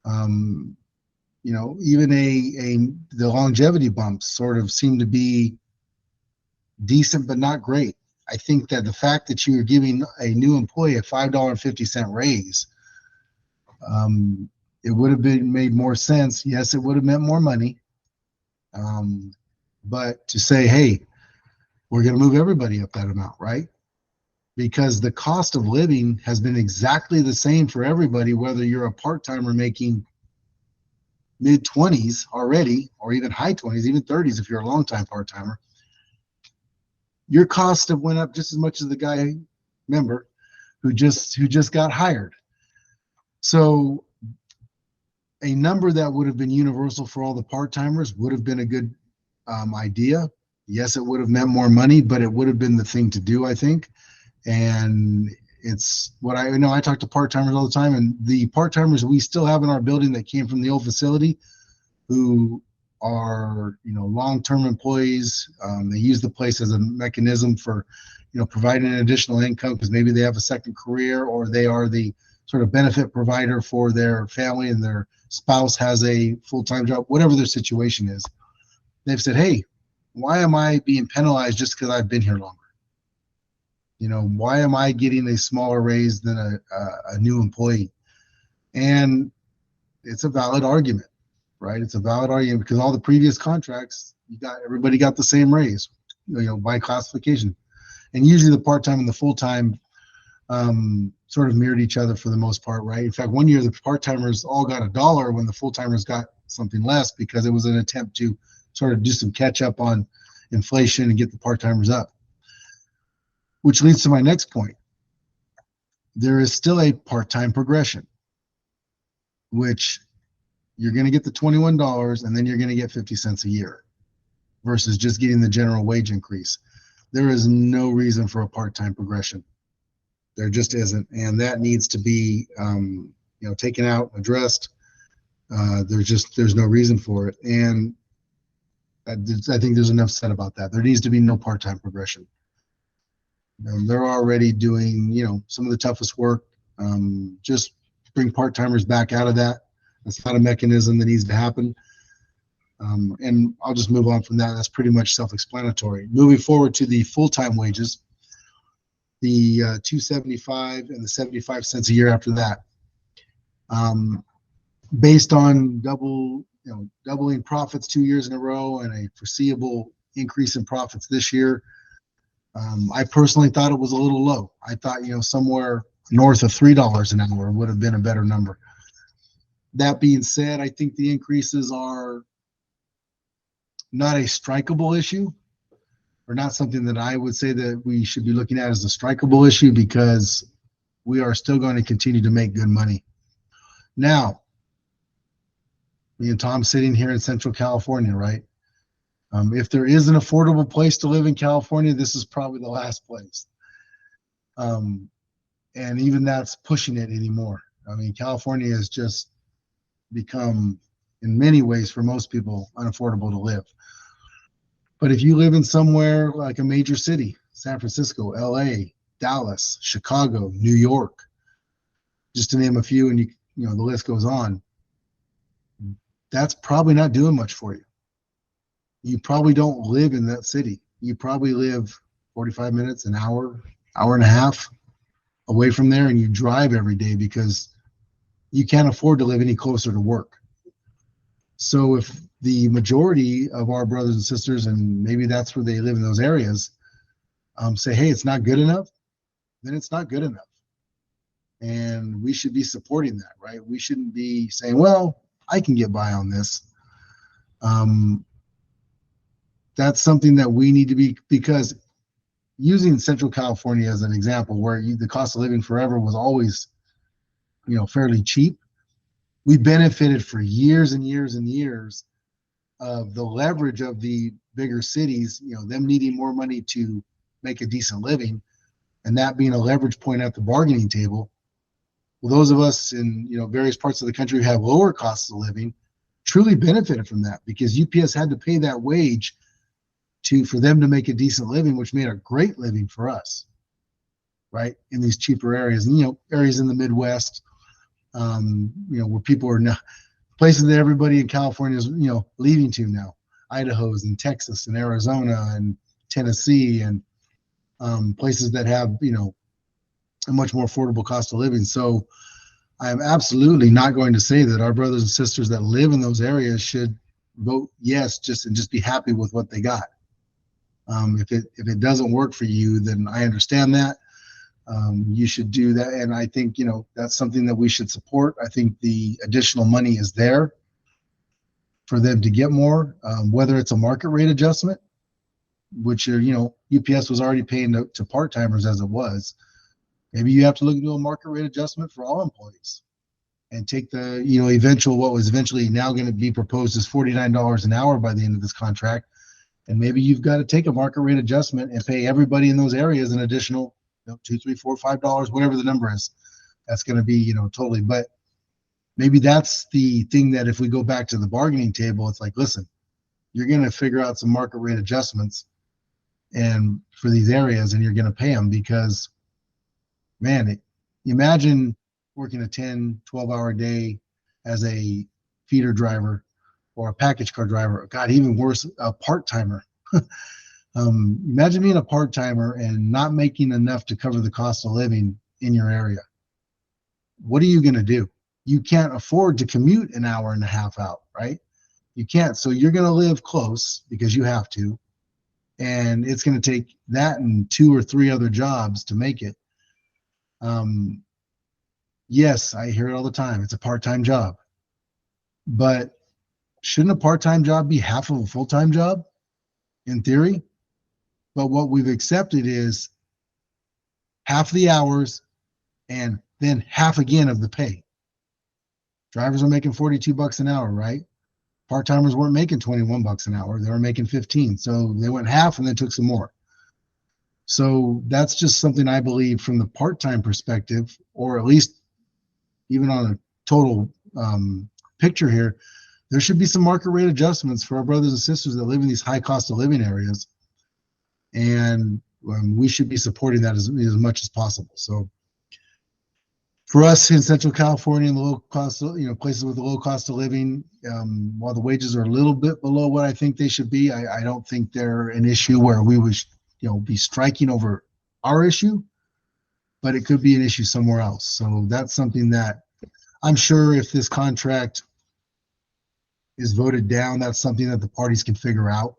Even the longevity bumps sort of seem to be decent, but not great. I think that the fact that you are giving a new employee a $5.50 raise, it would have been made more sense. Yes, it would have meant more money. But to say, hey, we're going to move everybody up that amount, right? Because the cost of living has been exactly the same for everybody, whether you're a part-timer making mid-20s already, or even high 20s, even 30s if you're a long-time part-timer. Your costs have went up just as much as the guy member who just got hired. So a number that would have been universal for all the part-timers would have been a good idea. Yes, it would have meant more money, but it would have been the thing to do, I think. And it's what I know. I talk to part-timers all the time, and the part-timers we still have in our building that came from the old facility, who are long-term employees. They use the place as a mechanism for providing an additional income because maybe they have a second career, or they are the sort of benefit provider for their family and their spouse has a full-time job, whatever their situation is. They've said, hey, why am I being penalized just because I've been here longer? Why am I getting a smaller raise than a new employee? And it's a valid argument, right? It's a valid argument because all the previous contracts, everybody got the same raise, by classification. And usually the part-time and the full-time sort of mirrored each other for the most part, right? In fact, one year the part-timers all got $1 when the full-timers got something less because it was an attempt to sort of do some catch up on inflation and get the part-timers up. Which leads to my next point. There is still a part-time progression, which you're going to get the $21 and then you're going to get 50 cents a year versus just getting the general wage increase. There is no reason for a part-time progression. There just isn't. And that needs to be, taken out, addressed. There's no reason for it. And I think there's enough said about that. There needs to be no part-time progression. They're already doing, some of the toughest work. Just bring part-timers back out of that. That's not a mechanism that needs to happen. And I'll just move on from that. That's pretty much self-explanatory. Moving forward to the full-time wages, the 275 and the 75 cents a year after that. Based on doubling profits 2 years in a row and a foreseeable increase in profits this year, I personally thought it was a little low. I thought, somewhere north of $3 an hour would have been a better number. That being said, I think the increases are not a strikeable issue, or not something that I would say that we should be looking at as a strikeable issue, because we are still going to continue to make good money. Now, me and Tom sitting here in Central California, right? If there is an affordable place to live in California, this is probably the last place. And even that's pushing it anymore. I mean, California has just become, in many ways, for most people, unaffordable to live. But if you live in somewhere like a major city, San Francisco, LA, Dallas, Chicago, New York, just to name a few, and the list goes on, that's probably not doing much for you. You probably don't live in that city. You probably live 45 minutes, an hour, hour and a half away from there, and you drive every day because you can't afford to live any closer to work. So if the majority of our brothers and sisters, and maybe that's where they live in those areas, say, hey, it's not good enough, then it's not good enough. And we should be supporting that, right? We shouldn't be saying, well, I can get by on this. That's something that we need to be, because using Central California as an example, where the cost of living forever was always, fairly cheap, we benefited for years and years and years of the leverage of the bigger cities, them needing more money to make a decent living, and that being a leverage point at the bargaining table. Well, those of us in various parts of the country who have lower costs of living truly benefited from that, because UPS had to pay that wage for them to make a decent living, which made a great living for us, right? In these cheaper areas, and areas in the Midwest, where people are now, places that everybody in California is leaving to now, Idaho's and Texas and Arizona and Tennessee, and places that have a much more affordable cost of living. So I'm absolutely not going to say that our brothers and sisters that live in those areas should vote yes and just be happy with what they got. If it doesn't work for you, then I understand that. You should do that, and I think that's something that we should support. I think the additional money is there for them to get more, whether it's a market rate adjustment, which UPS was already paying to part-timers as it was. Maybe you have to look into a market rate adjustment for all employees, and take the what was eventually now going to be proposed as $49 an hour by the end of this contract. And maybe you've got to take a market rate adjustment and pay everybody in those areas an additional $2, $3, $4, $5, whatever the number is. That's going to be totally. But maybe that's the thing, that if we go back to the bargaining table, it's like, listen, you're going to figure out some market rate adjustments and for these areas, and you're going to pay them, because, man, imagine working a 10, 12-hour day as a feeder driver or a package car driver. God, even worse, a part-timer. Imagine being a part-timer and not making enough to cover the cost of living in your area. What are you going to do? You can't afford to commute an hour and a half out, right? You can't. So you're going to live close because you have to. And it's going to take that and 2 or 3 other jobs to make it. Yes, I hear it all the time. It's a part-time job. But shouldn't a part-time job be half of a full-time job, in theory? But what we've accepted is half the hours and then half again of the pay. Drivers are making $42 an hour, right? Part-timers weren't making $21 an hour. They were making 15. So they went half and then took some more. So that's just something I believe from the part-time perspective, or at least even on a total picture here, there should be some market rate adjustments for our brothers and sisters that live in these high cost of living areas. And we should be supporting that as much as possible. So For us in Central California and the low cost, places with a low cost of living, while the wages are a little bit below what I think they should be, I don't think they're an issue where we would, be striking over our issue, but it could be an issue somewhere else. So that's something that I'm sure if this contract is voted down, that's something that the parties can figure out,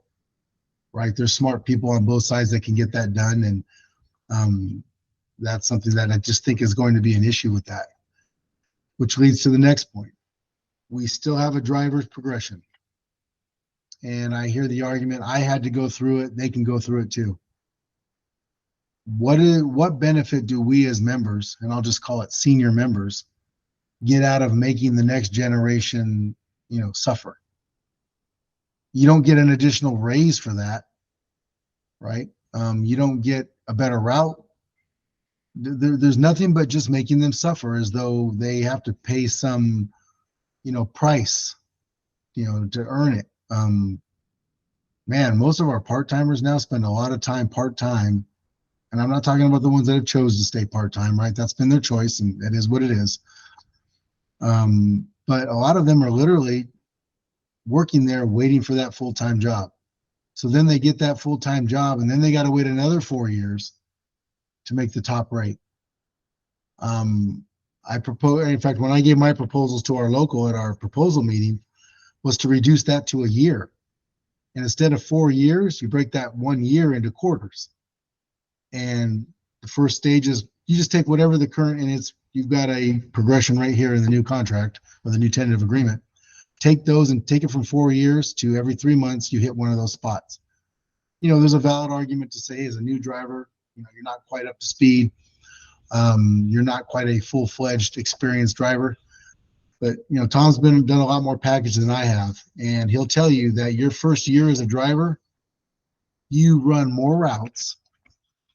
right? There's smart people on both sides that can get that done. And that's something that I just think is going to be an issue with that, which leads to the next point. We still have a driver's progression. And I hear the argument, I had to go through it, they can go through it too. What benefit do we as members, and I'll just call it senior members, get out of making the next generation, suffer? You don't get an additional raise for that, right? You don't get a better route. There's nothing but just making them suffer as though they have to pay some, price, to earn it. Man, most of our part-timers now spend a lot of time part-time. And I'm not talking about the ones that have chosen to stay part-time, right? That's been their choice, and that is what it is. But a lot of them are literally working there waiting for that full-time job. So then they get that full-time job, and then they got to wait another 4 years to make the top rate. I propose, in fact, when I gave my proposals to our local at our proposal meeting, was to reduce that to a year. And instead of 4 years, you break that 1 year into quarters. And the first stage is you just take whatever the current, and you've got a progression right here in the new contract or the new tentative agreement. Take those and take it from 4 years to every 3 months, you hit one of those spots. There's a valid argument to say as a new driver, you're not quite up to speed. You're not quite a full-fledged experienced driver. But, Tom's done a lot more package than I have. And he'll tell you that your first year as a driver, you run more routes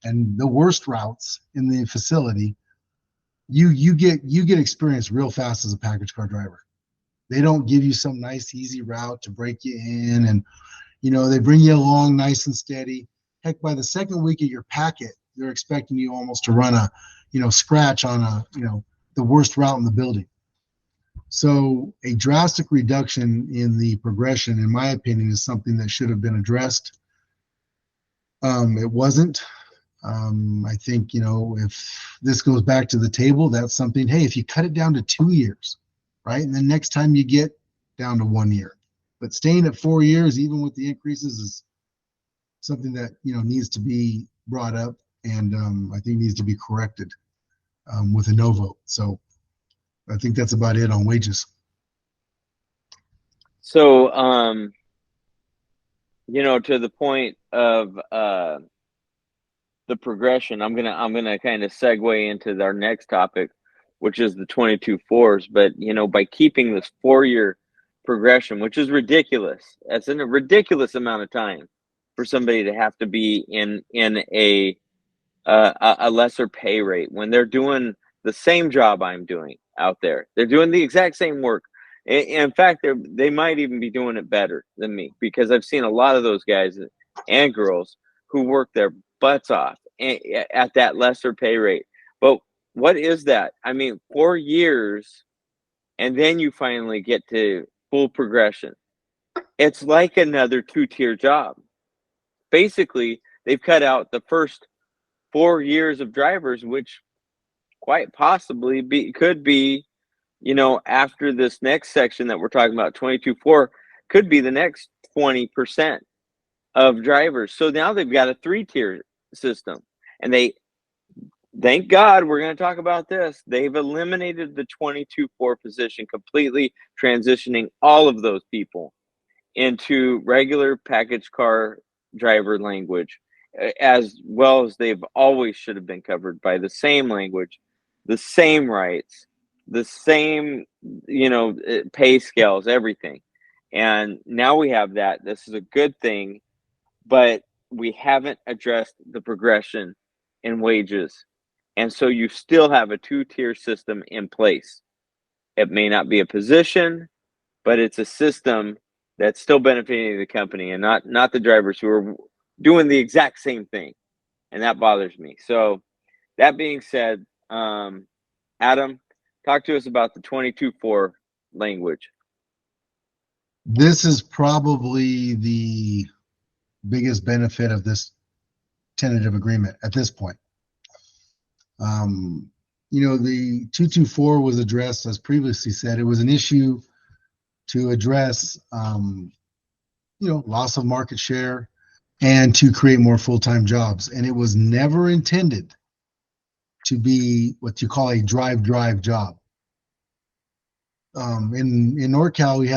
and the worst routes in the facility. You get experience real fast as a package car driver. They don't give you some nice easy route to break you in, and they bring you along nice and steady. Heck, by the second week of your packet, they're expecting you almost to run a scratch on the worst route in the building. So a drastic reduction in the progression, in my opinion, is something that should have been addressed. It wasn't. I think, if this goes back to the table, that's something, hey, if you cut it down to 2 years, right? And then next time you get down to 1 year. But staying at 4 years, even with the increases, is something that, needs to be brought up, and I think needs to be corrected with a no vote. So I think that's about it on wages. So, to the point of the progression, I'm gonna kind of segue into our next topic, which is the 22-4s. But by keeping this 4-year progression, which is ridiculous, that's in a ridiculous amount of time for somebody to have to be in a lesser pay rate when they're doing the same job I'm doing out there. They're doing the exact same work. In fact, they might even be doing it better than me, because I've seen a lot of those guys and girls who work their butts off at that lesser pay rate. But what is that? I mean, 4 years, and then you finally get to full progression. It's like another 2-tier job. Basically, they've cut out the first 4 years of drivers, which quite possibly could be, after this next section that we're talking about, 22-4, could be the next 20% of drivers. So now they've got a 3-tier system, and thank God, we're going to talk about this. They've eliminated the 22-4 position completely, transitioning all of those people into regular package car driver language, as well as they've always should have been covered by the same language, the same rights, the same, pay scales, everything. And now we have that. This is a good thing, but we haven't addressed the progression in wages. And so you still have a 2-tier system in place. It may not be a position, but it's a system that's still benefiting the company and not the drivers who are doing the exact same thing. And that bothers me. So that being said, Adam, Talk to us about the 22-4 language. This is probably the biggest benefit of this tentative agreement at this point. The 224 was addressed, as previously said, it was an issue to address, loss of market share and to create more full-time jobs. And it was never intended to be what you call a drive job. In NorCal, we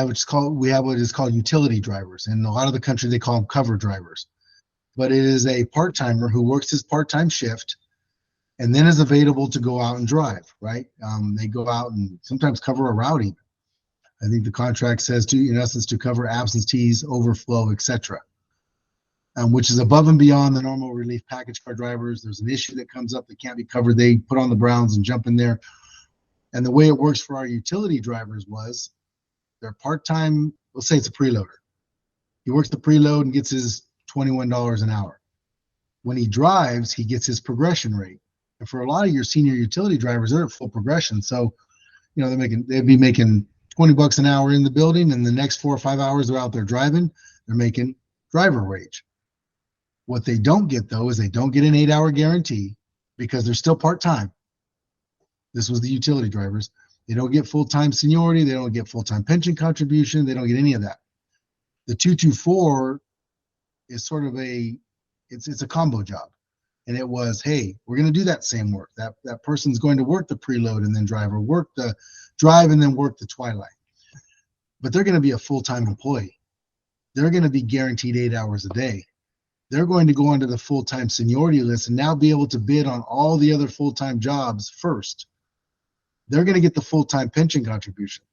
have what is called utility drivers. In a lot of the country, they call them cover drivers. But it is a part-timer who works his part-time shift and then is available to go out and drive, right? They go out and sometimes cover a route even. I think the contract says in essence, to cover absentees, overflow, etc., which is above and beyond the normal relief package car drivers. There's an issue that comes up that can't be covered. They put on the Browns and jump in there. And the way it works for our utility drivers was they're part-time, let's say it's a preloader. He works the preload and gets his $21 an hour. When he drives, he gets his progression rate. And for a lot of your senior utility drivers, they're at full progression. So, they'd be making $20 an hour in the building, and the next 4 or 5 hours they're out there driving, they're making driver wage. What they don't get, though, is they don't get an 8-hour guarantee because they're still part-time. This was the utility drivers. They don't get full-time seniority. They don't get full-time pension contribution. They don't get any of that. The 224 is sort of it's a combo job. And it was, hey, we're going to do that same work. That person's going to work the preload and then drive, or work the drive and then work the twilight. But they're going to be a full-time employee. They're going to be guaranteed 8 hours a day. They're going to go onto the full-time seniority list and now be able to bid on all the other full-time jobs first. They're going to get the full-time pension contribution.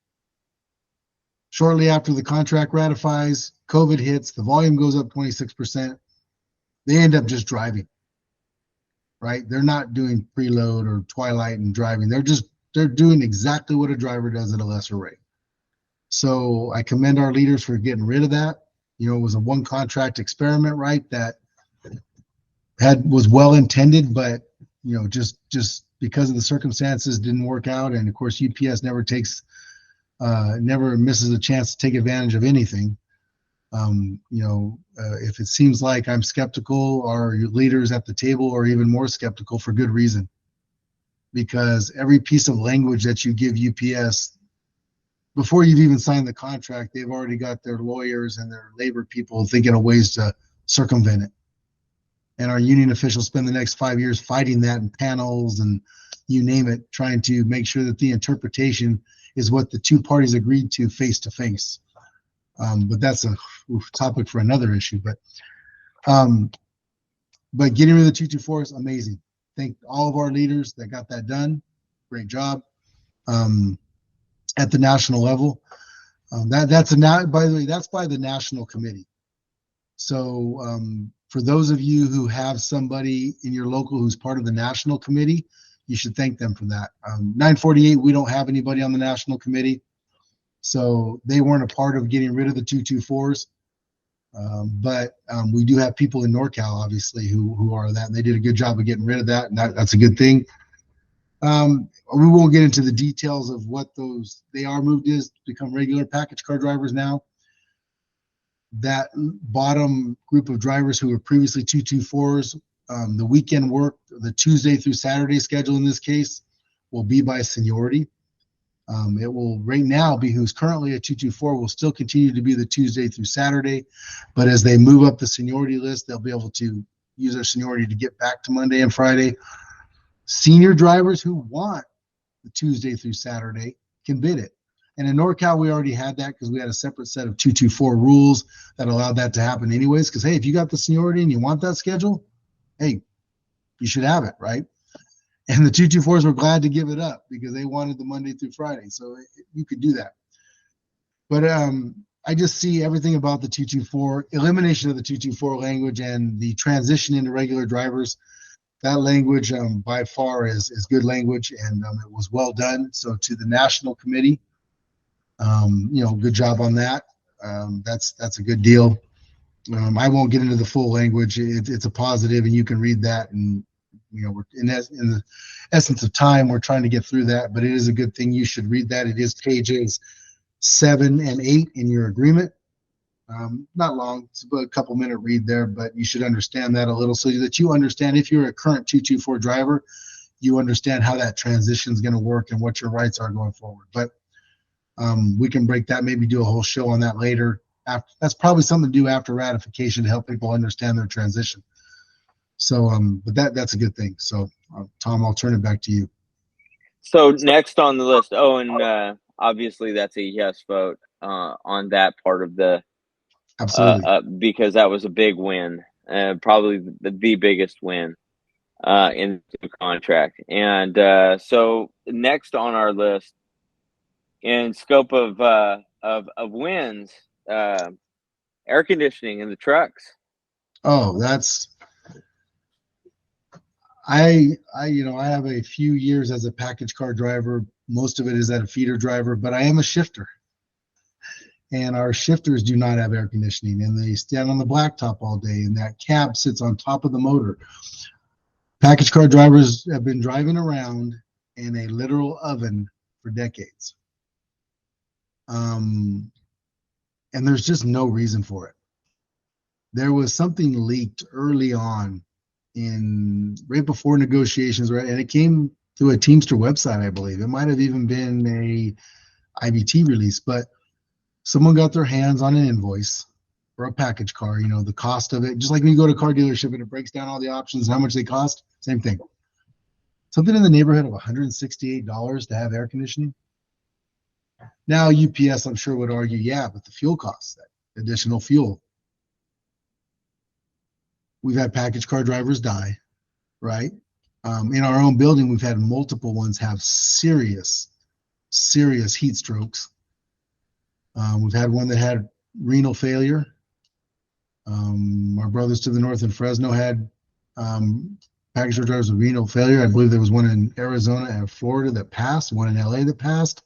Shortly after the contract ratifies, COVID hits, the volume goes up 26%. They end up just driving, right? They're not doing preload or twilight and driving. They're doing exactly what a driver does at a lesser rate. So I commend our leaders for getting rid of that. It was a one contract experiment, right? That was well intended, but just because of the circumstances didn't work out. And of course, UPS never misses a chance to take advantage of anything. If it seems like I'm skeptical, our leaders at the table are even more skeptical for good reason. Because every piece of language that you give UPS, before you've even signed the contract, they've already got their lawyers and their labor people thinking of ways to circumvent it. And our union officials spend the next 5 years fighting that in panels and you name it, trying to make sure that the interpretation is what the two parties agreed to face to face. But that's a topic for another issue. But getting rid of the 224 is amazing. Thank all of our leaders that got that done. Great job. At the national level, by the way, that's by the national committee. So for those of you who have somebody in your local who's part of the national committee, you should thank them for that. 948, we don't have anybody on the national committee, so they weren't a part of getting rid of the 224s. But we do have people in NorCal, obviously, who are that, and they did a good job of getting rid of that, and that's a good thing. We won't get into the details of what they are moved to become regular package car drivers now. That bottom group of drivers who were previously 224s, the weekend work, the Tuesday through Saturday schedule in this case, will be by seniority. It will right now be who's currently a 224 will still continue to be the Tuesday through Saturday, but as they move up the seniority list, they'll be able to use their seniority to get back to Monday and Friday. Senior drivers who want the Tuesday through Saturday can bid it. And in NorCal, we already had that because we had a separate set of 224 rules that allowed that to happen anyways. Because, hey, if you got the seniority and you want that schedule, hey, you should have it, right? And the 224s were glad to give it up because they wanted the Monday through Friday. So you could do that. But I just see everything about the 224, elimination of the 224 language and the transition into regular drivers. That language by far is good language, and it was well done. So to the national committee, good job on that. That's a good deal. I won't get into the full language. It's a positive, and you can read that and we're in the essence of time, we're trying to get through that, but it is a good thing. You should read that. It is pages 7 and 8 in your agreement. Not long, it's about a couple minute read there, but you should understand that a little so that you understand if you're a current 224 driver, you understand how that transition is going to work and what your rights are going forward. But we can break that, maybe do a whole show on that later. That's probably something to do after ratification to help people understand their transition. So, but that's a good thing. So, Tom, I'll turn it back to you. So next on the list, obviously that's a yes vote on that part of the Absolutely. because that was a big win, probably the biggest win in the contract. And so next on our list, in scope of wins, air conditioning in the trucks. Oh, that's I have a few years as a package car driver. Most of it is as a feeder driver, but I am a shifter. And our shifters do not have air conditioning, and they stand on the blacktop all day, and that cab sits on top of the motor. Package car drivers have been driving around in a literal oven for decades. And there's just no reason for it. There was something leaked early on in right before negotiations, right? And it came through a Teamster website, I believe. It might have even been a IBT release, but someone got their hands on an invoice for a package car, the cost of it, just like when you go to a car dealership and it breaks down all the options and how much they cost, same thing. Something in the neighborhood of $168 to have air conditioning. Now, UPS, I'm sure, would argue, yeah, but the fuel costs, that additional fuel. We've had package car drivers die, right? In our own building, we've had multiple ones have serious heat strokes. We've had one that had renal failure. Our brothers to the north in Fresno had package car drivers with renal failure. I believe there was one in Arizona and Florida that passed, one in LA that passed.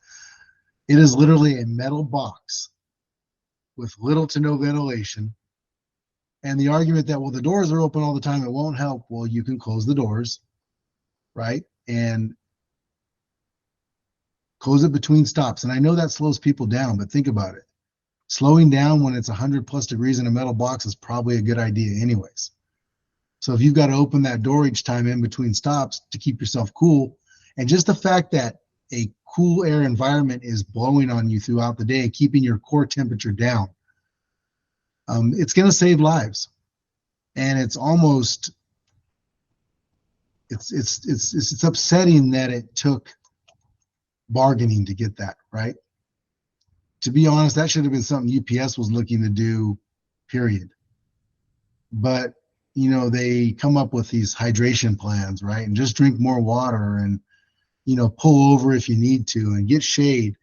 It is literally a metal box with little to no ventilation. And the argument that, well, the doors are open all the time, it won't help. Well, you can close the doors, right? And close it between stops. And I know that slows people down, but think about it. Slowing down when it's 100 plus degrees in a metal box is probably a good idea anyways. So if you've got to open that door each time in between stops to keep yourself cool, and just the fact that a cool air environment is blowing on you throughout the day, keeping your core temperature down, it's going to save lives. And it's almost it's upsetting that it took bargaining to get that, right? To be honest, that should have been something UPS was looking to do, period. But they come up with these hydration plans, right? And just drink more water and pull over if you need to and get shade.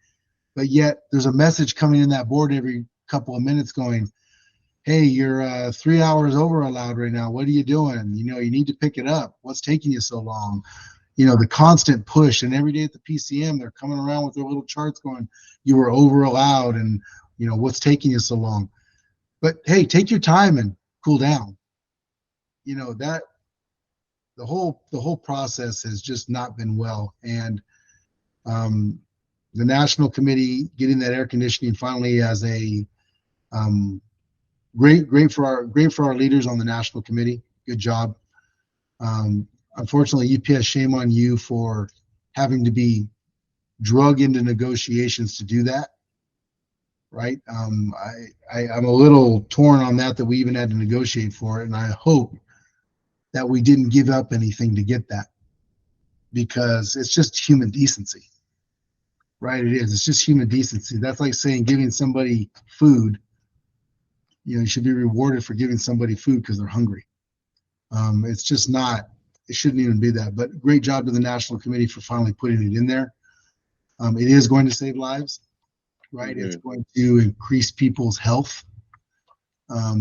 But yet there's a message coming in that board every couple of minutes going, hey, you're 3 hours over allowed right now. What are you doing? You need to pick it up. What's taking you so long? The constant push. And every day at the PCM, they're coming around with their little charts going, you were over allowed and, what's taking you so long? But hey, take your time and cool down. That the whole process has just not been well. And the national committee getting that air conditioning finally as a great for our leaders on the national committee. Good job. Unfortunately, UPS, shame on you for having to be drug into negotiations to do that. Right. I'm a little torn on that we even had to negotiate for it, and I hope that we didn't give up anything to get that, because it's just human decency. Right. It is. It's just human decency. That's like saying giving somebody food. You should be rewarded for giving somebody food because they're hungry. It's just not, it shouldn't even be that. But great job to the National Committee for finally putting it in there. It is going to save lives, right? Mm-hmm. It's going to increase people's health.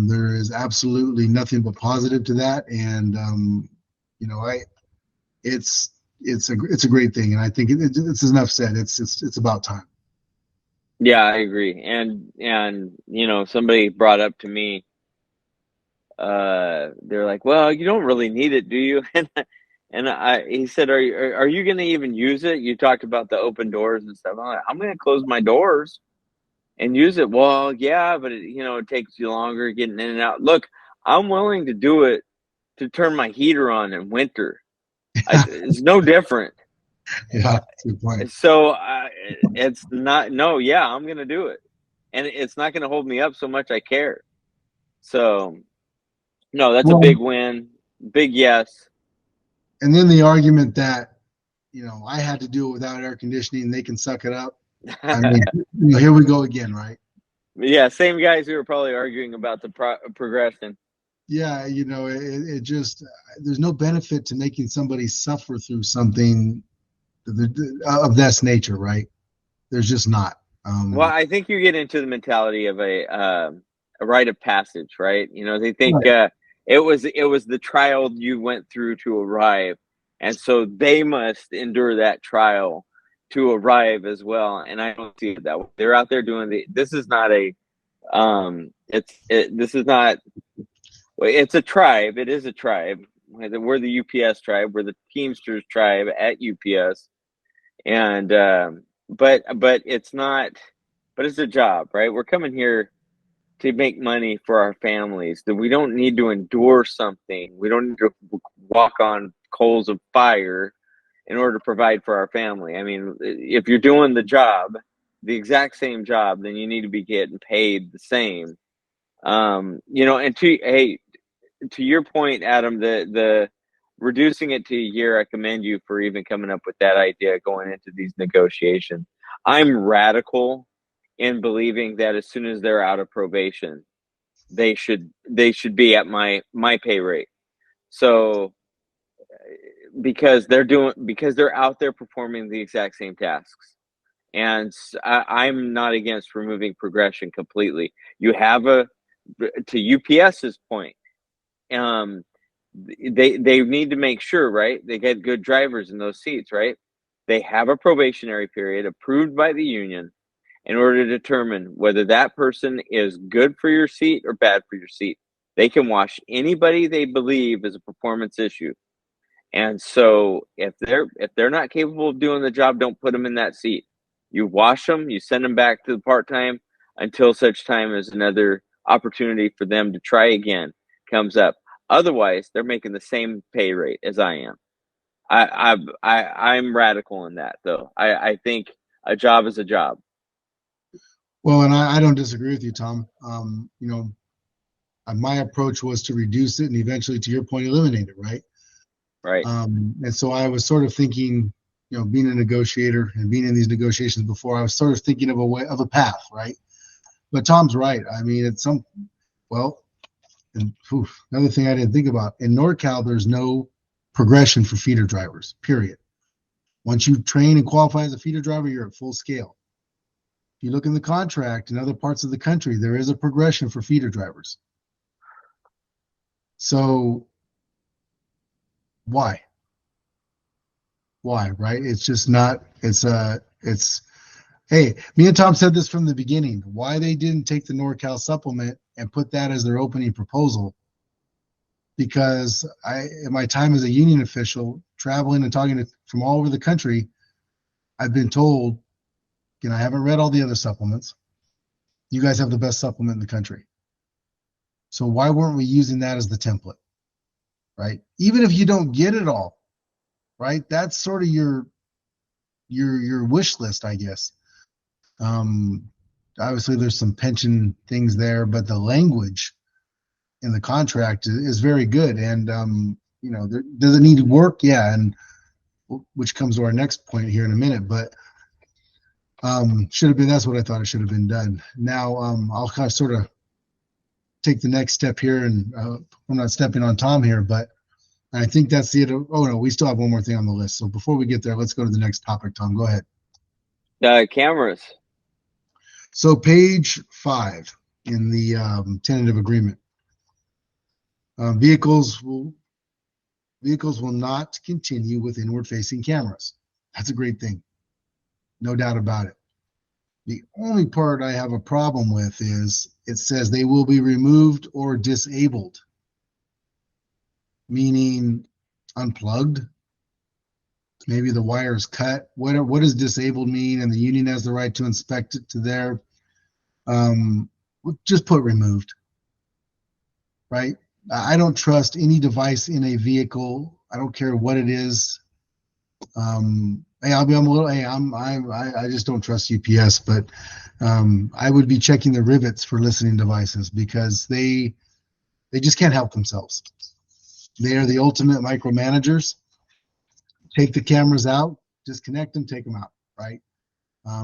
There is absolutely nothing but positive to that. And, it's a great thing. And I think it's enough said. It's about time. Yeah, I agree. And somebody brought up to me, they're like, well, you don't really need it, do you? And he said, are you going to even use it? You talked about the open doors and stuff. I'm like, I'm going to close my doors and use it. Well, yeah, but it takes you longer getting in and out. Look, I'm willing to do it to turn my heater on in winter. It's no different. Yeah, good point. So it's not, no, yeah, I'm going to do it. And it's not going to hold me up so much I care. So, no, that's a Well, big win. Big yes. and then the argument that, I had to do it without air conditioning, they can suck it up. I mean, here we go again, right? Yeah, same guys who are probably arguing about the progression. Yeah, it just, there's no benefit to making somebody suffer through something of this nature, right? There's just not. Well, I think you get into the mentality of a rite of passage, right? They think Right. it was the trial you went through to arrive, and so they must endure that trial to arrive as well. And I don't see it that way. They're out there doing this is not a this is not, it's a tribe. It is a tribe. We're the UPS tribe. We're the Teamsters tribe at UPS, and but it's not. But it's a job, right? We're coming here to make money for our families. That we don't need to endure something. We don't need to walk on coals of fire in order to provide for our family. I mean, if you're doing the job, the exact same job, then you need to be getting paid the same. And to your point, Adam, the reducing it to a year, I commend you for even coming up with that idea going into these negotiations. I'm radical in believing that as soon as they're out of probation, they should be at my pay rate. So because they're out there performing the exact same tasks. And I'm not against removing progression completely. You have to UPS's point, um, they need to make sure, right? They get good drivers in those seats, right? They have a probationary period approved by the union in order to determine whether that person is good for your seat or bad for your seat. They can wash anybody they believe is a performance issue. And so if they're not capable of doing the job, don't put them in that seat. You wash them, you send them back to the part-time until such time as another opportunity for them to try again comes up. Otherwise, they're making the same pay rate as I am. I'm radical in that, though. I think a job is a job. Well, and I don't disagree with you, Tom. My approach was to reduce it and eventually, to your point, eliminate it, right? Right. And so I was sort of thinking, being a negotiator and being in these negotiations before, I was sort of thinking of a path, right? But Tom's right. I mean, well, and another thing I didn't think about, in NorCal, there's no progression for feeder drivers, period. Once you train and qualify as a feeder driver, you're at full scale. If you look in the contract in other parts of the country, there is a progression for feeder drivers. So why? Why, right? It's just not, hey, me and Tom said this from the beginning. Why they didn't take the NorCal supplement and put that as their opening proposal? Because in my time as a union official, traveling and talking from all over the country, I've been told, I haven't read all the other supplements. You guys have the best supplement in the country. So why weren't we using that as the template, right? Even if you don't get it all, right? That's sort of your wish list, I guess. Obviously, there's some pension things there, but the language in the contract is very good. And does it need work? Yeah, and which comes to our next point here in a minute. But that's what I thought it should have been done. Now I'll kind of sort of take the next step here, and I'm not stepping on Tom here, but I think that's the. Oh no, we still have one more thing on the list. So before we get there, let's go to the next topic. Tom, go ahead. Cameras. So page 5 in the tentative agreement. Vehicles will not continue with inward-facing cameras. That's a great thing, no doubt about it. The only part I have a problem with is it says they will be removed or disabled, meaning unplugged, Maybe the wire is cut. What does disabled mean? And the union has the right to inspect it to their, just put removed, right? I don't trust any device in a vehicle. I don't care what it is. Hey, I'm a little. Hey, I just don't trust UPS, but I would be checking the rivets for listening devices because they just can't help themselves. They are the ultimate micromanagers. Take the cameras out, disconnect them, take them out, right?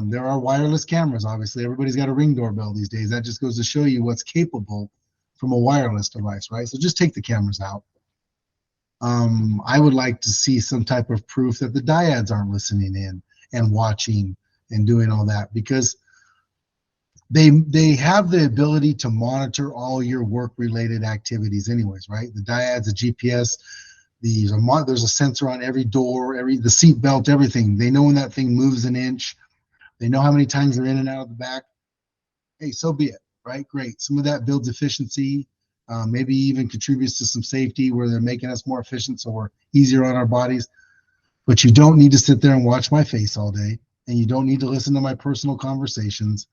There are wireless cameras, obviously. Everybody's got a Ring doorbell these days. That just goes to show you what's capable from a wireless device, right? So just take the cameras out. I would like to see some type of proof that the dyads aren't listening in and watching and doing all that, because they have the ability to monitor all your work-related activities anyways, right? The dyads, the GPS, there's a sensor on every door, the seat belt, everything. They know when that thing moves an inch. They know how many times they're in and out of the back. Hey, so be it, right? Great. Some of that builds efficiency, maybe even contributes to some safety where they're making us more efficient so we're easier on our bodies. But you don't need to sit there and watch my face all day, and you don't need to listen to my personal conversations.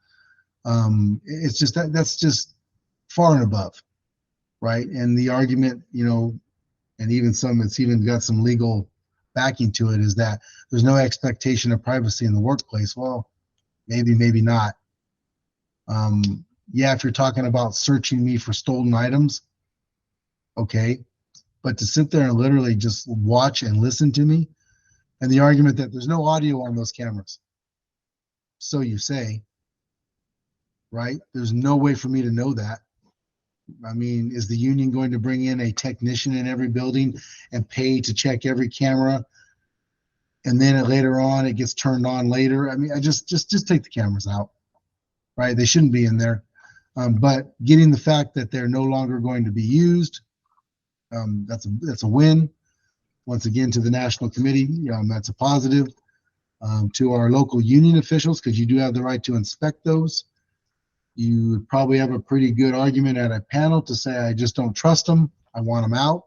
It's just that's just far and above, right? And the argument, and it's even got some legal backing to it, is that there's no expectation of privacy in the workplace. Well, maybe not. Yeah, if you're talking about searching me for stolen items, okay, but to sit there and literally just watch and listen to me, and the argument that there's no audio on those cameras, so you say, right? There's no way for me to know that. I mean, is the union going to bring in a technician in every building and pay to check every camera, and then later on it gets turned on later? I mean, I just take the cameras out, right? They shouldn't be in there. But getting the fact that they're no longer going to be used, that's a win. Once again, to the national committee, that's a positive. To our local union officials, because you do have the right to inspect those. You would probably have a pretty good argument at a panel to say, I just don't trust them. I want them out,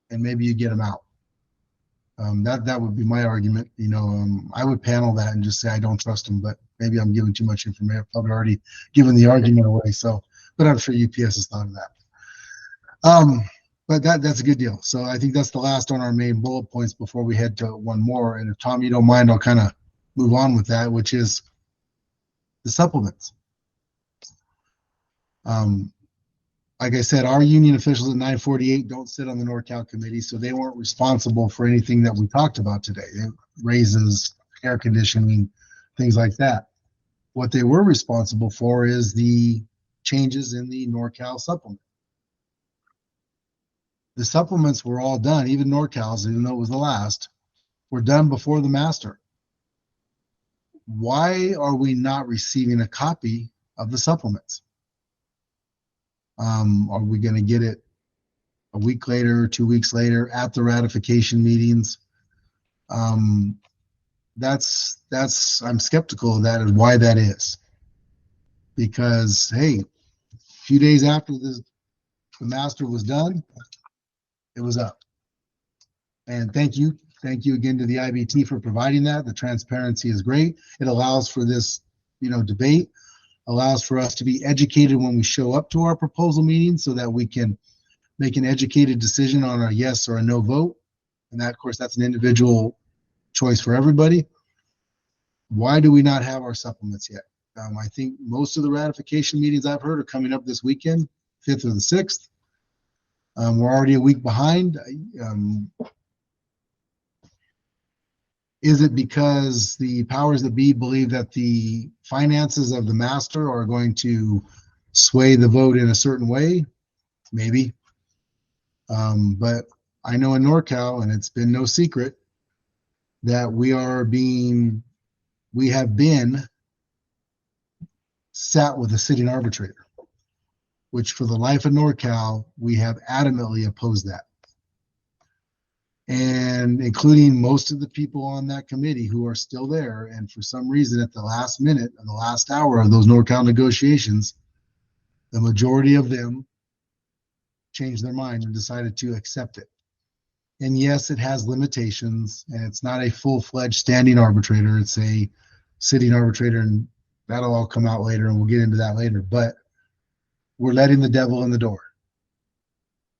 and maybe you get them out. That would be my argument. I would panel that and just say I don't trust them, but maybe I'm giving too much information. I've probably already given the argument away. So, but I'm sure UPS has thought of that. But that's a good deal. So I think that's the last on our main bullet points before we head to one more. And if Tom, you don't mind, I'll kind of move on with that, which is the supplements. Like I said, our union officials at 948 don't sit on the NorCal committee, so they weren't responsible for anything that we talked about today. Raises, air conditioning, things like that. What they were responsible for is the changes in the NorCal supplement. The supplements were all done, even NorCal's, even though it was the last, were done before the master. Why are we not receiving a copy of the supplements? Are we going to get it a week later, 2 weeks later at the ratification meetings? I'm skeptical of that and why that is. Because, hey, a few days after the master was done, it was up. And thank you again to the IBT for providing that. The transparency is great. It allows for this, debate, allows for us to be educated when we show up to our proposal meeting so that we can make an educated decision on a yes or a no vote. And that, of course, that's an individual choice for everybody. Why do we not have our supplements yet? I think most of the ratification meetings I've heard are coming up this weekend, 5th or the 6th. We're already a week behind. Is it because the powers that be believe that the finances of the master are going to sway the vote in a certain way? Maybe. But I know in NorCal, and it's been no secret, that we have been sat with a sitting arbitrator, which for the life of NorCal, we have adamantly opposed that. And including most of the people on that committee who are still there, and for some reason at the last minute, in the last hour of those NorCal negotiations, the majority of them changed their mind and decided to accept it. And yes, it has limitations, and it's not a full-fledged standing arbitrator. It's a sitting arbitrator, and that'll all come out later, and we'll get into that later. But we're letting the devil in the door,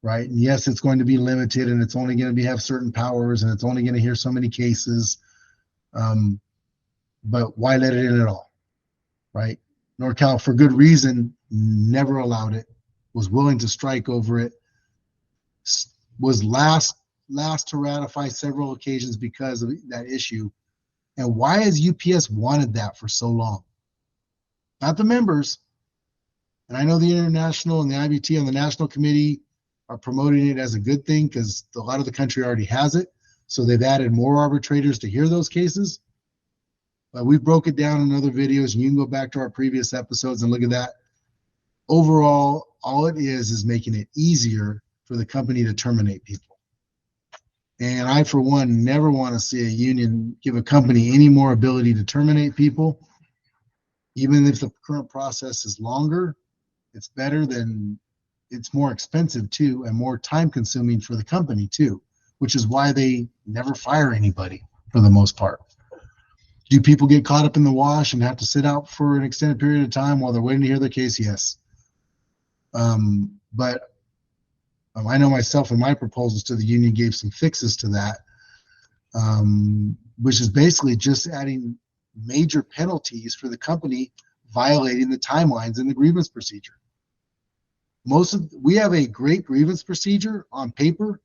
right? And yes, it's going to be limited, and it's only going to have certain powers, and it's only going to hear so many cases. But why let it in at all, right? NorCal, for good reason, never allowed it, was willing to strike over it, was last to ratify several occasions because of that issue. And why has UPS wanted that for so long? Not the members. And I know the International and the IBT on the National Committee are promoting it as a good thing because a lot of the country already has it. So they've added more arbitrators to hear those cases. But we broke it down in other videos, and you can go back to our previous episodes and look at that. Overall, all it is making it easier for the company to terminate people. And I, for one, never want to see a union give a company any more ability to terminate people. Even if the current process is longer, it's better than, it's more expensive too, and more time consuming for the company too, which is why they never fire anybody for the most part. Do people get caught up in the wash and have to sit out for an extended period of time while they're waiting to hear their case? Yes. But I know myself and my proposals to the union gave some fixes to that, which is basically just adding major penalties for the company violating the timelines in the grievance procedure. We have a great grievance procedure on paper,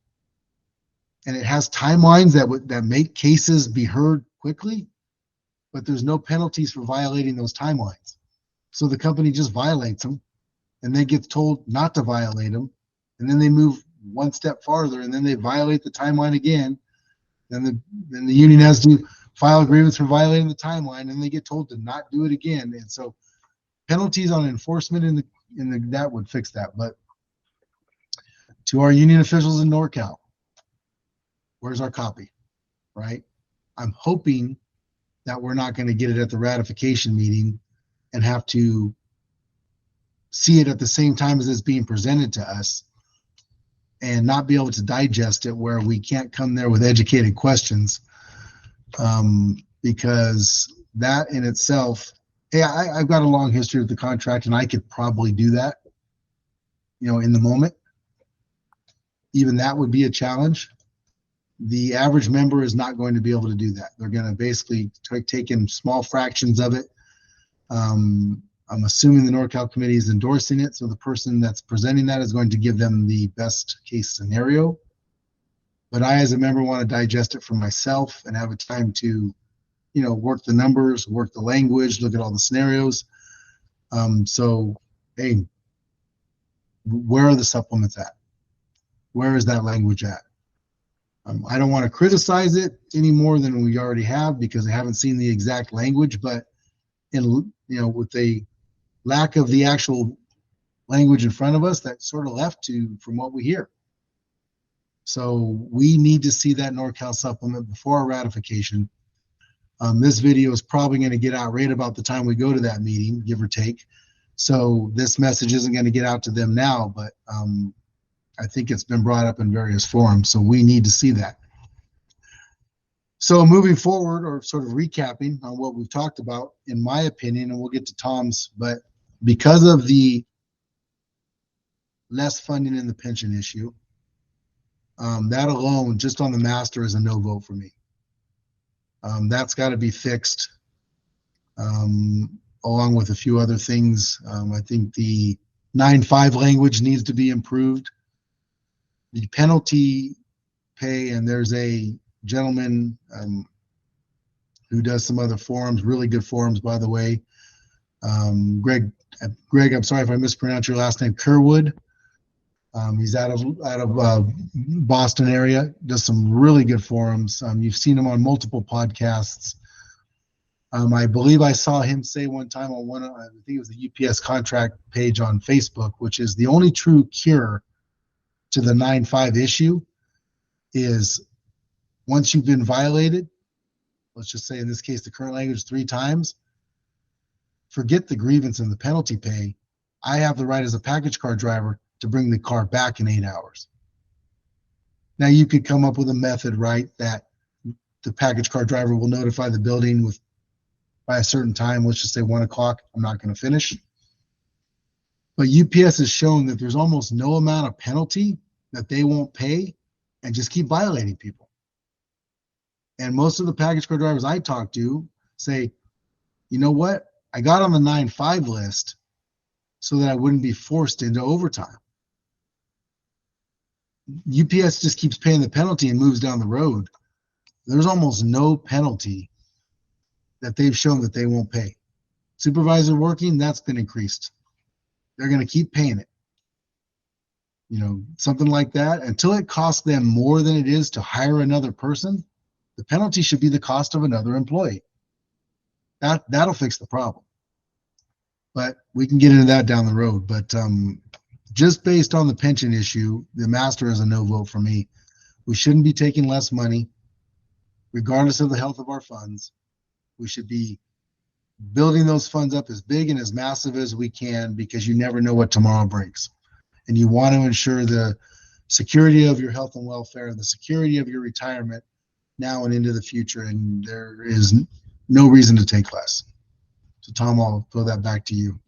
and it has timelines that make cases be heard quickly, but there's no penalties for violating those timelines. So the company just violates them, and then gets told not to violate them, and then they move one step farther, and then they violate the timeline again. Then the union has to file a grievance for violating the timeline, and they get told to not do it again. And so penalties on enforcement in that would fix that. But to our union officials in NorCal, where's our copy, right? I'm hoping that we're not going to get it at the ratification meeting and have to see it at the same time as it's being presented to us and not be able to digest it, where we can't come there with educated questions, because that in itself, hey, I've got a long history with the contract, and I could probably do that, in the moment. Even that would be a challenge. The average member is not going to be able to do that. They're going to basically take in small fractions of it. I'm assuming the NorCal committee is endorsing it, so the person that's presenting that is going to give them the best case scenario. But I, as a member, want to digest it for myself and have a time to, work the numbers, work the language, look at all the scenarios. So, hey, where are the supplements at? Where is that language at? I don't want to criticize it any more than we already have, because I haven't seen the exact language, but with the lack of the actual language in front of us, that sort of left from what we hear. So we need to see that NorCal supplement before our ratification. This video is probably going to get out right about the time we go to that meeting, give or take. So this message isn't going to get out to them now, but I think it's been brought up in various forums, so we need to see that. So moving forward, or sort of recapping on what we've talked about, in my opinion, and we'll get to Tom's, but because of the less funding in the pension issue, that alone, just on the master, is a no vote for me. That's got to be fixed, along with a few other things. I think the 9.5 language needs to be improved. The penalty pay, and there's a gentleman who does some other forums, really good forums, by the way. Greg, I'm sorry if I mispronounce your last name, Kerwood. He's out of Boston area, does some really good forums. You've seen him on multiple podcasts. I believe I saw him say one time on I think it was the UPS contract page on Facebook, which is the only true cure to the 9.5 issue is, once you've been violated, let's just say in this case the current language 3 times, forget the grievance and the penalty pay. I have the right as a package car driver to bring the car back in 8 hours. Now you could come up with a method, right, that the package car driver will notify the building with by a certain time. Let's just say 1 o'clock. I'm not going to finish. But UPS has shown that there's almost no amount of penalty that they won't pay and just keep violating people. And most of the package car drivers I talk to say, you know what? I got on the 9-5 list so that I wouldn't be forced into overtime. UPS just keeps paying the penalty and moves down the road. There's almost no penalty that they've shown that they won't pay. Supervisor working, that's been increased. They're going to keep paying it. Something like that. Until it costs them more than it is to hire another person, the penalty should be the cost of another employee. That'll fix the problem. But we can get into that down the road. But just based on the pension issue, the master is a no vote for me. We shouldn't be taking less money, regardless of the health of our funds. We should be building those funds up as big and as massive as we can, because you never know what tomorrow brings. And you want to ensure the security of your health and welfare and the security of your retirement now and into the future. And there is no reason to take less. So Tom, I'll throw that back to you.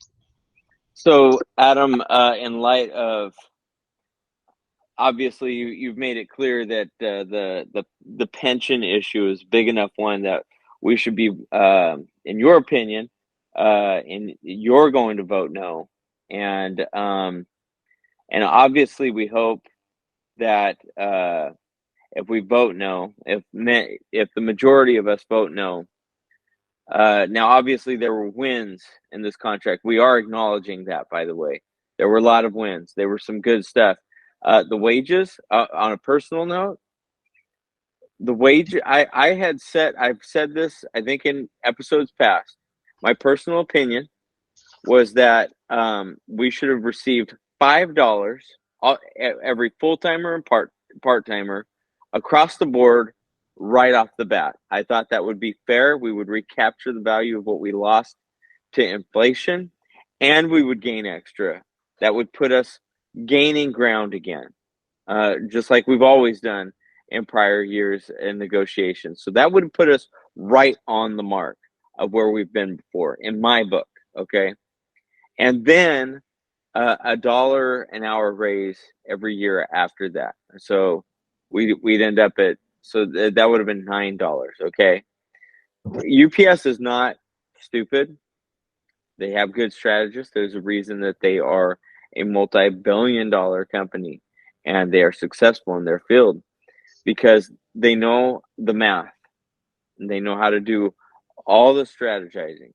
So Adam, in light of, obviously you've made it clear that the pension issue is big enough one that we should be, in your opinion, and you're going to vote no. And obviously we hope that if we vote no, if the majority of us vote no, now obviously there were wins in this contract. We are acknowledging that, by the way. There were a lot of wins. There were some good stuff. The wages, on a personal note, the wage, I've said this, I think, in episodes past. My personal opinion was that we should have received $5 every full-timer and part-timer across the board right off the bat. I thought that would be fair. We would recapture the value of what we lost to inflation, and we would gain extra. That would put us gaining ground again, just like we've always done in prior years in negotiations. So that would put us right on the mark of where we've been before, in my book, okay? And then $1 an hour raise every year after that. So we'd end up at, so that would have been $9, okay? UPS is not stupid. They have good strategists. There's a reason that they are a multi-billion-dollar company, and they are successful in their field because they know the math and they know how to do all the strategizing.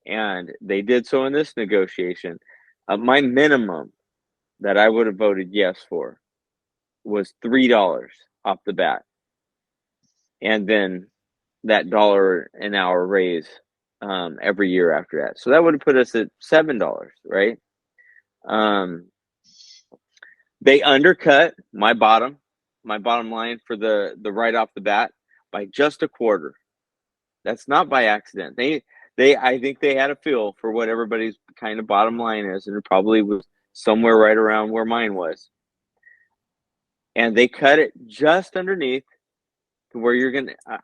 And they did so in this negotiation. My minimum that I would have voted yes for was $3 off the bat, and then that $1 an hour raise every year after that. So that would have put us at $7, right? They undercut my bottom line for the right off the bat by just a quarter. That's not by accident. I think they had a feel for what everybody's kind of bottom line is, and it probably was somewhere right around where mine was. And they cut it just underneath to where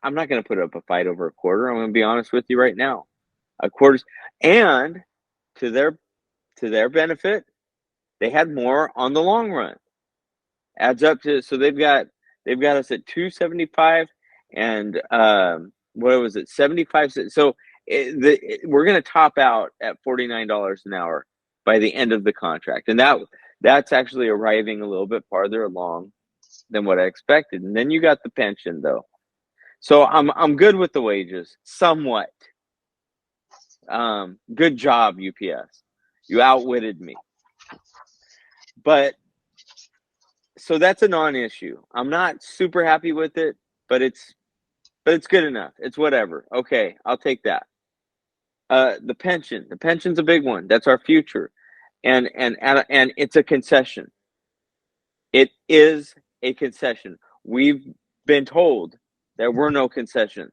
I'm not gonna put up a fight over a quarter. I'm gonna be honest with you right now. A quarter, and to their benefit, they had more on the long run. Adds up to, so they've got us at 275, and what was it, 75 cents. So we're going to top out at $49 an hour by the end of the contract, and that's actually arriving a little bit farther along than what I expected. And then you got the pension, though, so I'm good with the wages somewhat. Good job, UPS. You outwitted me. But so that's a non-issue. I'm not super happy with it, but it's good enough. It's whatever. Okay, I'll take that. The pension's a big one. That's our future, and it's a concession. It is a concession. We've been told there were no concessions.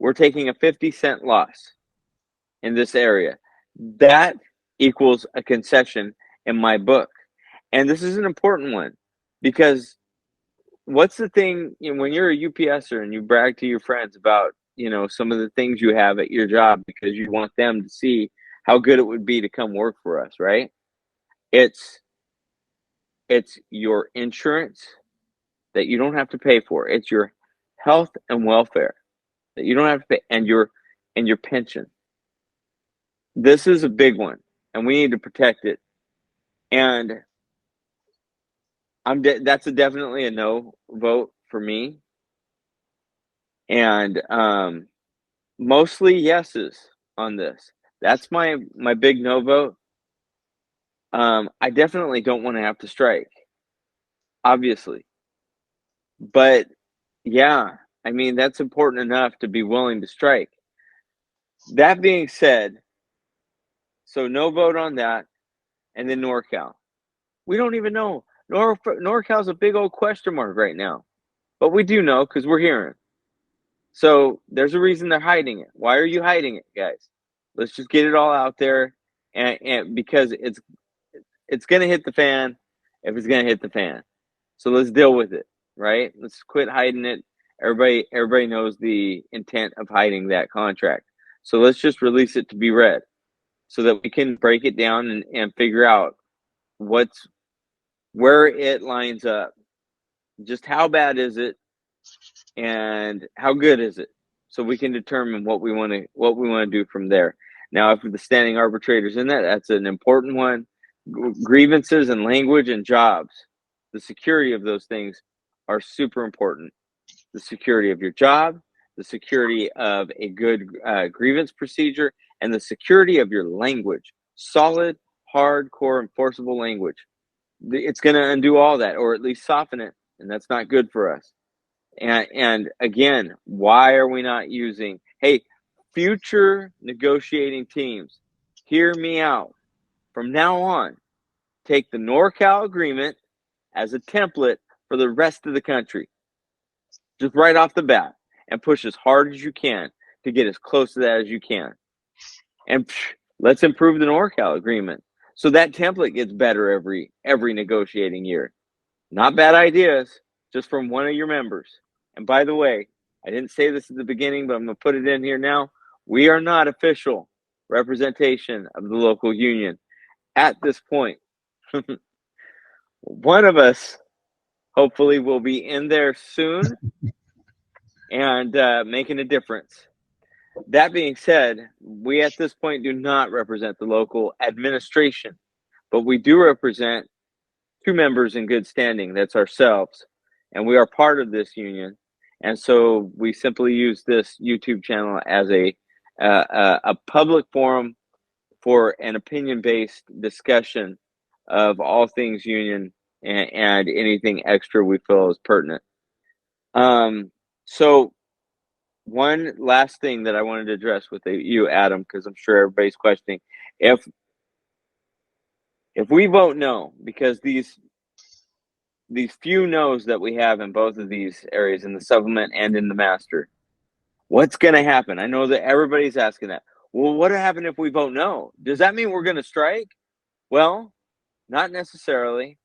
We're taking a 50-cent loss in this area. That equals a concession in my book, and this is an important one because what's the thing, when you're a UPSer and you brag to your friends about, some of the things you have at your job because you want them to see how good it would be to come work for us, right? It's it's your insurance that you don't have to pay for. It's your health and welfare that you don't have to pay, and your pension. This is a big one, and we need to protect it. And that's definitely a no vote for me. And mostly yeses on this. That's my big no vote. I definitely don't want to have to strike, obviously, but yeah, I mean that's important enough to be willing to strike. That being said, so no vote on that, and then NorCal. We don't even know. NorCal's a big old question mark right now, but we do know because we're hearing. So there's a reason they're hiding it. Why are you hiding it, guys? Let's just get it all out there, and because it's gonna hit the fan if it's gonna hit the fan. So let's deal with it, right? Let's quit hiding it. Everybody knows the intent of hiding that contract. So let's just release it to be read so that we can break it down and figure out where it lines up. Just how bad is it and how good is it? So we can determine what we want to do from there. Now, if the standing arbitrator's in that's an important one. Grievances and language and jobs, the security of those things are super important. The security of your job, the security of a good grievance procedure, and the security of your language. Solid, hardcore, enforceable language. It's going to undo all that, or at least soften it, and that's not good for us. And again, why are we not using, hey, future negotiating teams, hear me out. From now on, take the NorCal agreement as a template for the rest of the country, just right off the bat, and push as hard as you can to get as close to that as you can. And let's improve the NorCal agreement so that template gets better every negotiating year. Not bad ideas, just from one of your members. And by the way, I didn't say this at the beginning, but I'm going to put it in here now. We are not official representation of the local union at this point. One of us hopefully will be in there soon and making a difference. That being said, we at this point do not represent the local administration, but we do represent two members in good standing. That's ourselves, and we are part of this union. And so we simply use this YouTube channel as a public forum for an opinion-based discussion of all things union and anything extra we feel is pertinent. So one last thing that I wanted to address with you, Adam, because I'm sure everybody's questioning if we vote no, because these few no's that we have in both of these areas, in the supplement and in the master, what's going to happen? I know that everybody's asking that. Well, what happened if we vote no? Does that mean we're going to strike? Well, not necessarily,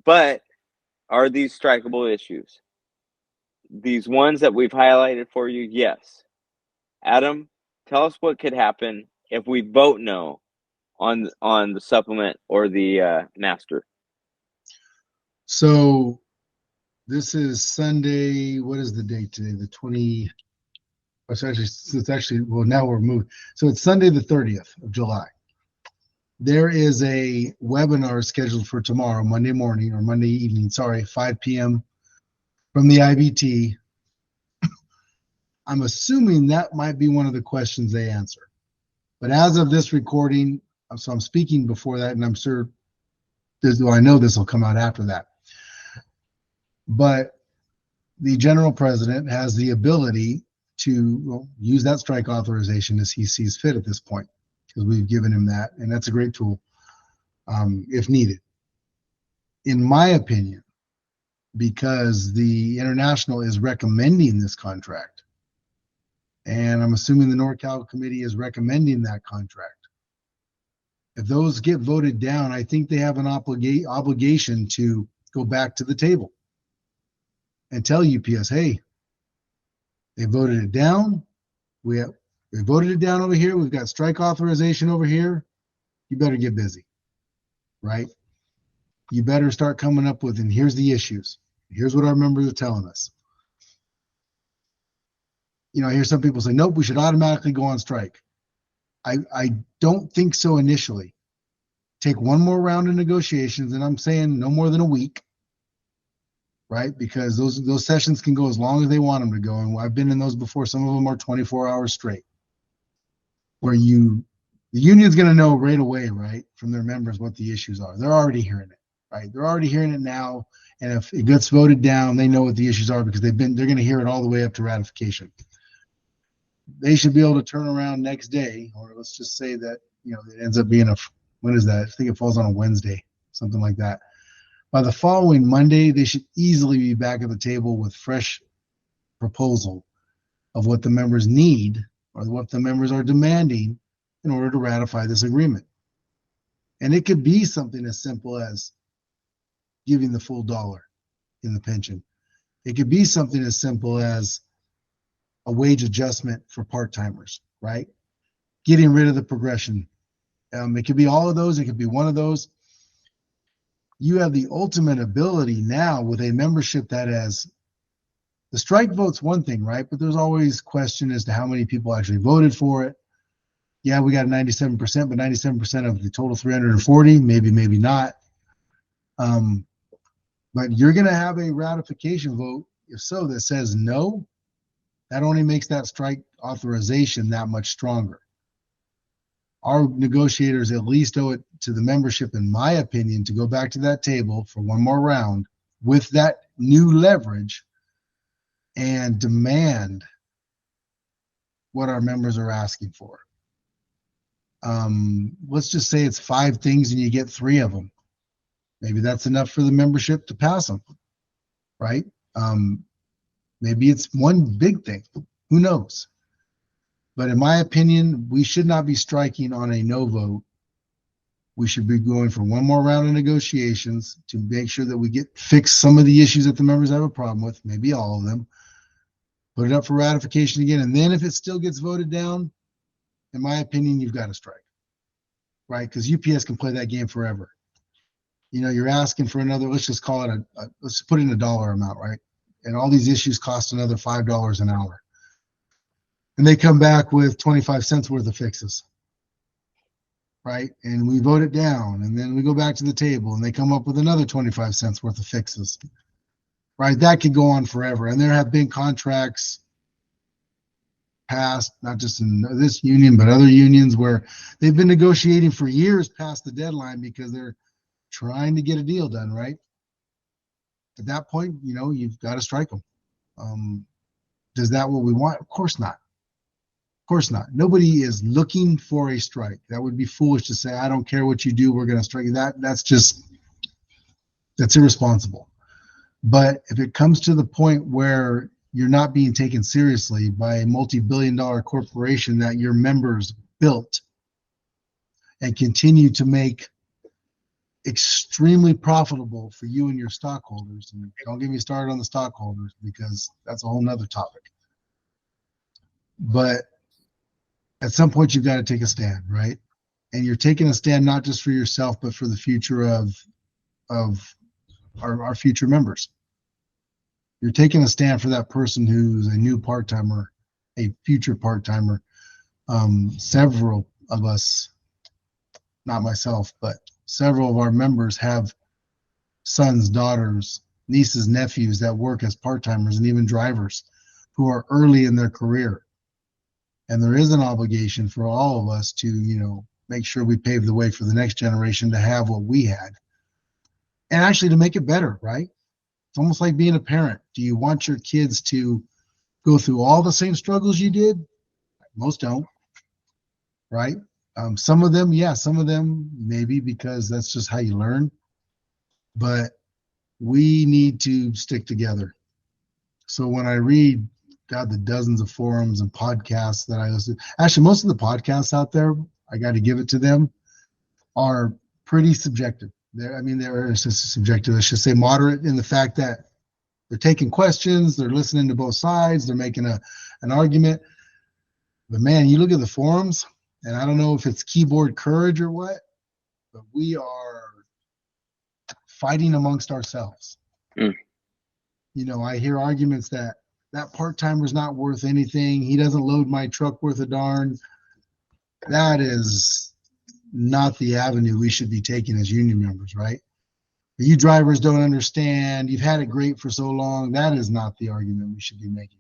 but are these strikeable issues? These ones that we've highlighted for you, yes. Adam, tell us what could happen if we vote no on the supplement or the master. So this is Sunday. What is the date today? The 20. It's actually well, now we're moved. So it's Sunday the 30th of July. There is a webinar scheduled for tomorrow, Monday morning or Monday evening, 5 p.m. from the IBT. I'm assuming that might be one of the questions they answer. But as of this recording, so I'm speaking before that, and I'm sure I know this will come out after that. But the general president has the ability to use that strike authorization as he sees fit at this point, because we've given him that, and that's a great tool if needed. In my opinion, because the international is recommending this contract, and I'm assuming the NorCal committee is recommending that contract. If those get voted down, I think they have an obligation to go back to the table and tell UPS, hey, they voted it down. They voted it down over here. We've got strike authorization over here. You better get busy, right? You better start coming up with, and here's the issues. Here's what our members are telling us. I hear some people say, nope, we should automatically go on strike. I don't think so initially. Take one more round of negotiations, and I'm saying no more than a week, right? Because those sessions can go as long as they want them to go. And I've been in those before. Some of them are 24 hours straight, where the union's going to know right away, right, from their members what the issues are. They're already hearing it, right? They're already hearing it now. And if it gets voted down, they know what the issues are because they're going to hear it all the way up to ratification. They should be able to turn around next day, or let's just say that, it ends up being when is that? I think it falls on a Wednesday, something like that. By the following Monday, they should easily be back at the table with fresh proposal of what the members need or what the members are demanding in order to ratify this agreement. And it could be something as simple as giving the full dollar in the pension. It could be something as simple as a wage adjustment for part-timers, right? Getting rid of the progression. It could be all of those. It could be one of those. You have the ultimate ability now with a membership that has the strike vote's one thing, right? But there's always question as to how many people actually voted for it. Yeah, we got 97%, but 97% of the total 340, maybe not. But you're going to have a ratification vote, if so, that says no. That only makes that strike authorization that much stronger. Our negotiators at least owe it to the membership, in my opinion, to go back to that table for one more round with that new leverage and demand what our members are asking for. Let's just say it's 5 things and you get 3 of them. Maybe that's enough for the membership to pass them, right? Maybe it's one big thing. Who knows? But in my opinion, we should not be striking on a no vote. We should be going for one more round of negotiations to make sure that we fix some of the issues that the members have a problem with, maybe all of them. Put it up for ratification again. And then if it still gets voted down, in my opinion, you've got to strike, right? Because UPS can play that game forever. You're asking for another, let's just call it let's put in a dollar amount, right? And all these issues cost another $5 an hour. And they come back with 25 cents worth of fixes, right? And we vote it down, and then we go back to the table, and they come up with another 25 cents worth of fixes, right? That could go on forever. And there have been contracts passed, not just in this union, but other unions where they've been negotiating for years past the deadline because they're trying to get a deal done, right? At that point, you've got to strike them. Is that what we want? Of course not. Of course not. Nobody is looking for a strike. That would be foolish to say, I don't care what you do, we're going to strike. That's irresponsible. But if it comes to the point where you're not being taken seriously by a multi-billion-dollar corporation that your members built and continue to make extremely profitable for you and your stockholders, and don't get me started on the stockholders because that's a whole nother topic. But at some point, you've got to take a stand, right? And you're taking a stand not just for yourself, but for the future of our future members. You're taking a stand for that person who's a new part-timer, a future part-timer. Several of us, not myself, but several of our members have sons, daughters, nieces, nephews that work as part-timers and even drivers who are early in their career. And there is an obligation for all of us to, make sure we pave the way for the next generation to have what we had. And actually to make it better, right? It's almost like being a parent. Do you want your kids to go through all the same struggles you did? Most don't, right? Some of them, maybe, because that's just how you learn. But we need to stick together. So when I read, God, the dozens of forums and podcasts that I listen to, actually, most of the podcasts out there, I got to give it to them, are pretty subjective. They're just subjective. I should say moderate in the fact that They're taking questions, they're listening to both sides, they're making an argument. But man, you look at the forums, and I don't know if it's keyboard courage or what, but we are fighting amongst ourselves. I hear arguments that part-timer's not worth anything. He doesn't load my truck worth a darn. That is not the avenue we should be taking as union members, right? You drivers don't understand. You've had it great for so long. That is not the argument we should be making.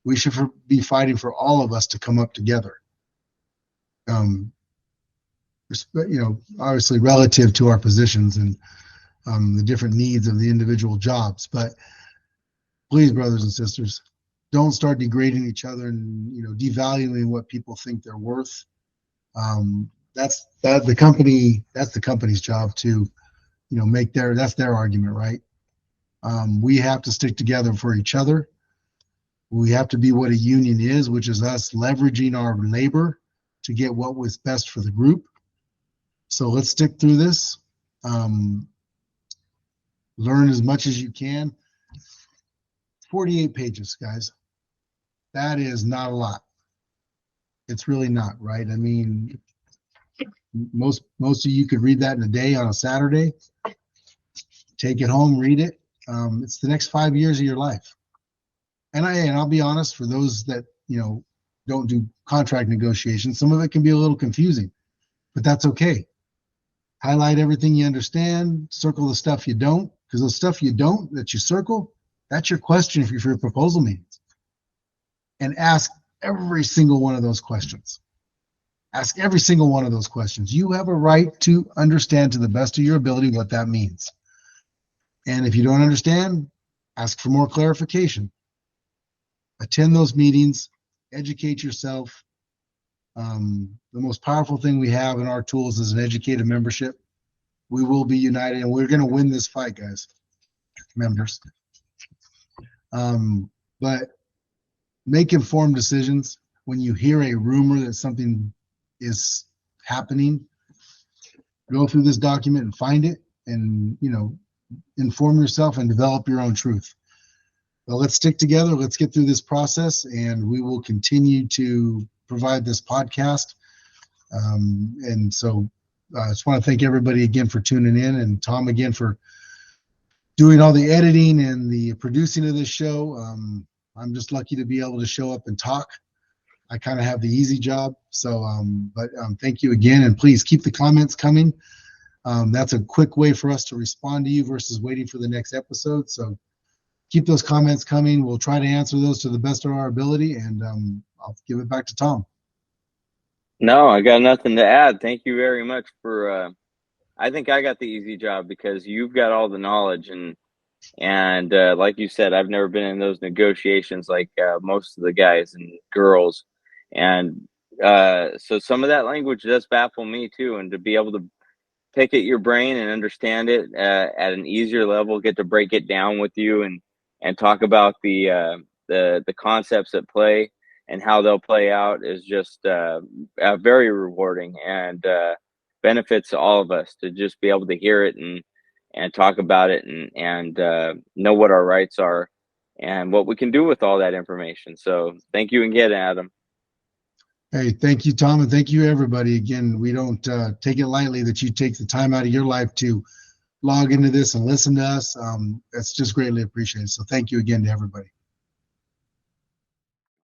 We should be fighting for all of us to come up together. Obviously relative to our positions and the different needs of the individual jobs. But please, brothers and sisters, don't start degrading each other and devaluing what people think they're worth. That's the company's job to that's their argument, right? We have to stick together for each other. We have to be what a union is, which is us leveraging our labor to get what was best for the group. So let's stick through this. Learn as much as you can. 48 pages, guys. That is not a lot. It's really not, right? I mean, most of you could read that in a day on a Saturday. Take it home, read it. It's the next 5 years of your life. And I'll be honest, for those that don't do contract negotiations, some of it can be a little confusing, but that's okay. Highlight everything you understand, circle the stuff you don't, because the stuff you don't that you circle, that's your question for your proposal meetings. And ask every single one of those questions. Ask every single one of those questions. You have a right to understand to the best of your ability what that means. And if you don't understand, ask for more clarification. Attend those meetings, educate yourself. The most powerful thing we have in our tools is an educated membership. We will be united, and we're going to win this fight, guys, members. But make informed decisions. When you hear a rumor that something is happening, go through this document and find it, and inform yourself and develop your own truth. Well, let's stick together. Let's get through this process, and we will continue to provide this podcast. And so I just want to thank everybody again for tuning in, and Tom again for doing all the editing and the producing of this show. I'm just lucky to be able to show up and talk. I kind of have the easy job. So, but thank you again, and please keep the comments coming. That's a quick way for us to respond to you versus waiting for the next episode. So keep those comments coming. We'll try to answer those to the best of our ability, and I'll give it back to Tom. No, I got nothing to add. Thank you very much for, I think I got the easy job because you've got all the knowledge, and like you said, I've never been in those negotiations like most of the guys and girls. And so some of that language does baffle me too, and to be able to pick at your brain and understand it at an easier level, get to break it down with you and talk about the concepts at play and how they'll play out is just very rewarding, and benefits all of us to just be able to hear it and talk about it and know what our rights are and what we can do with all that information. So thank you again, Adam. Hey, thank you, Tom, and thank you, everybody. Again, we don't take it lightly that you take the time out of your life to log into this and listen to us. That's just greatly appreciated. So thank you again to everybody.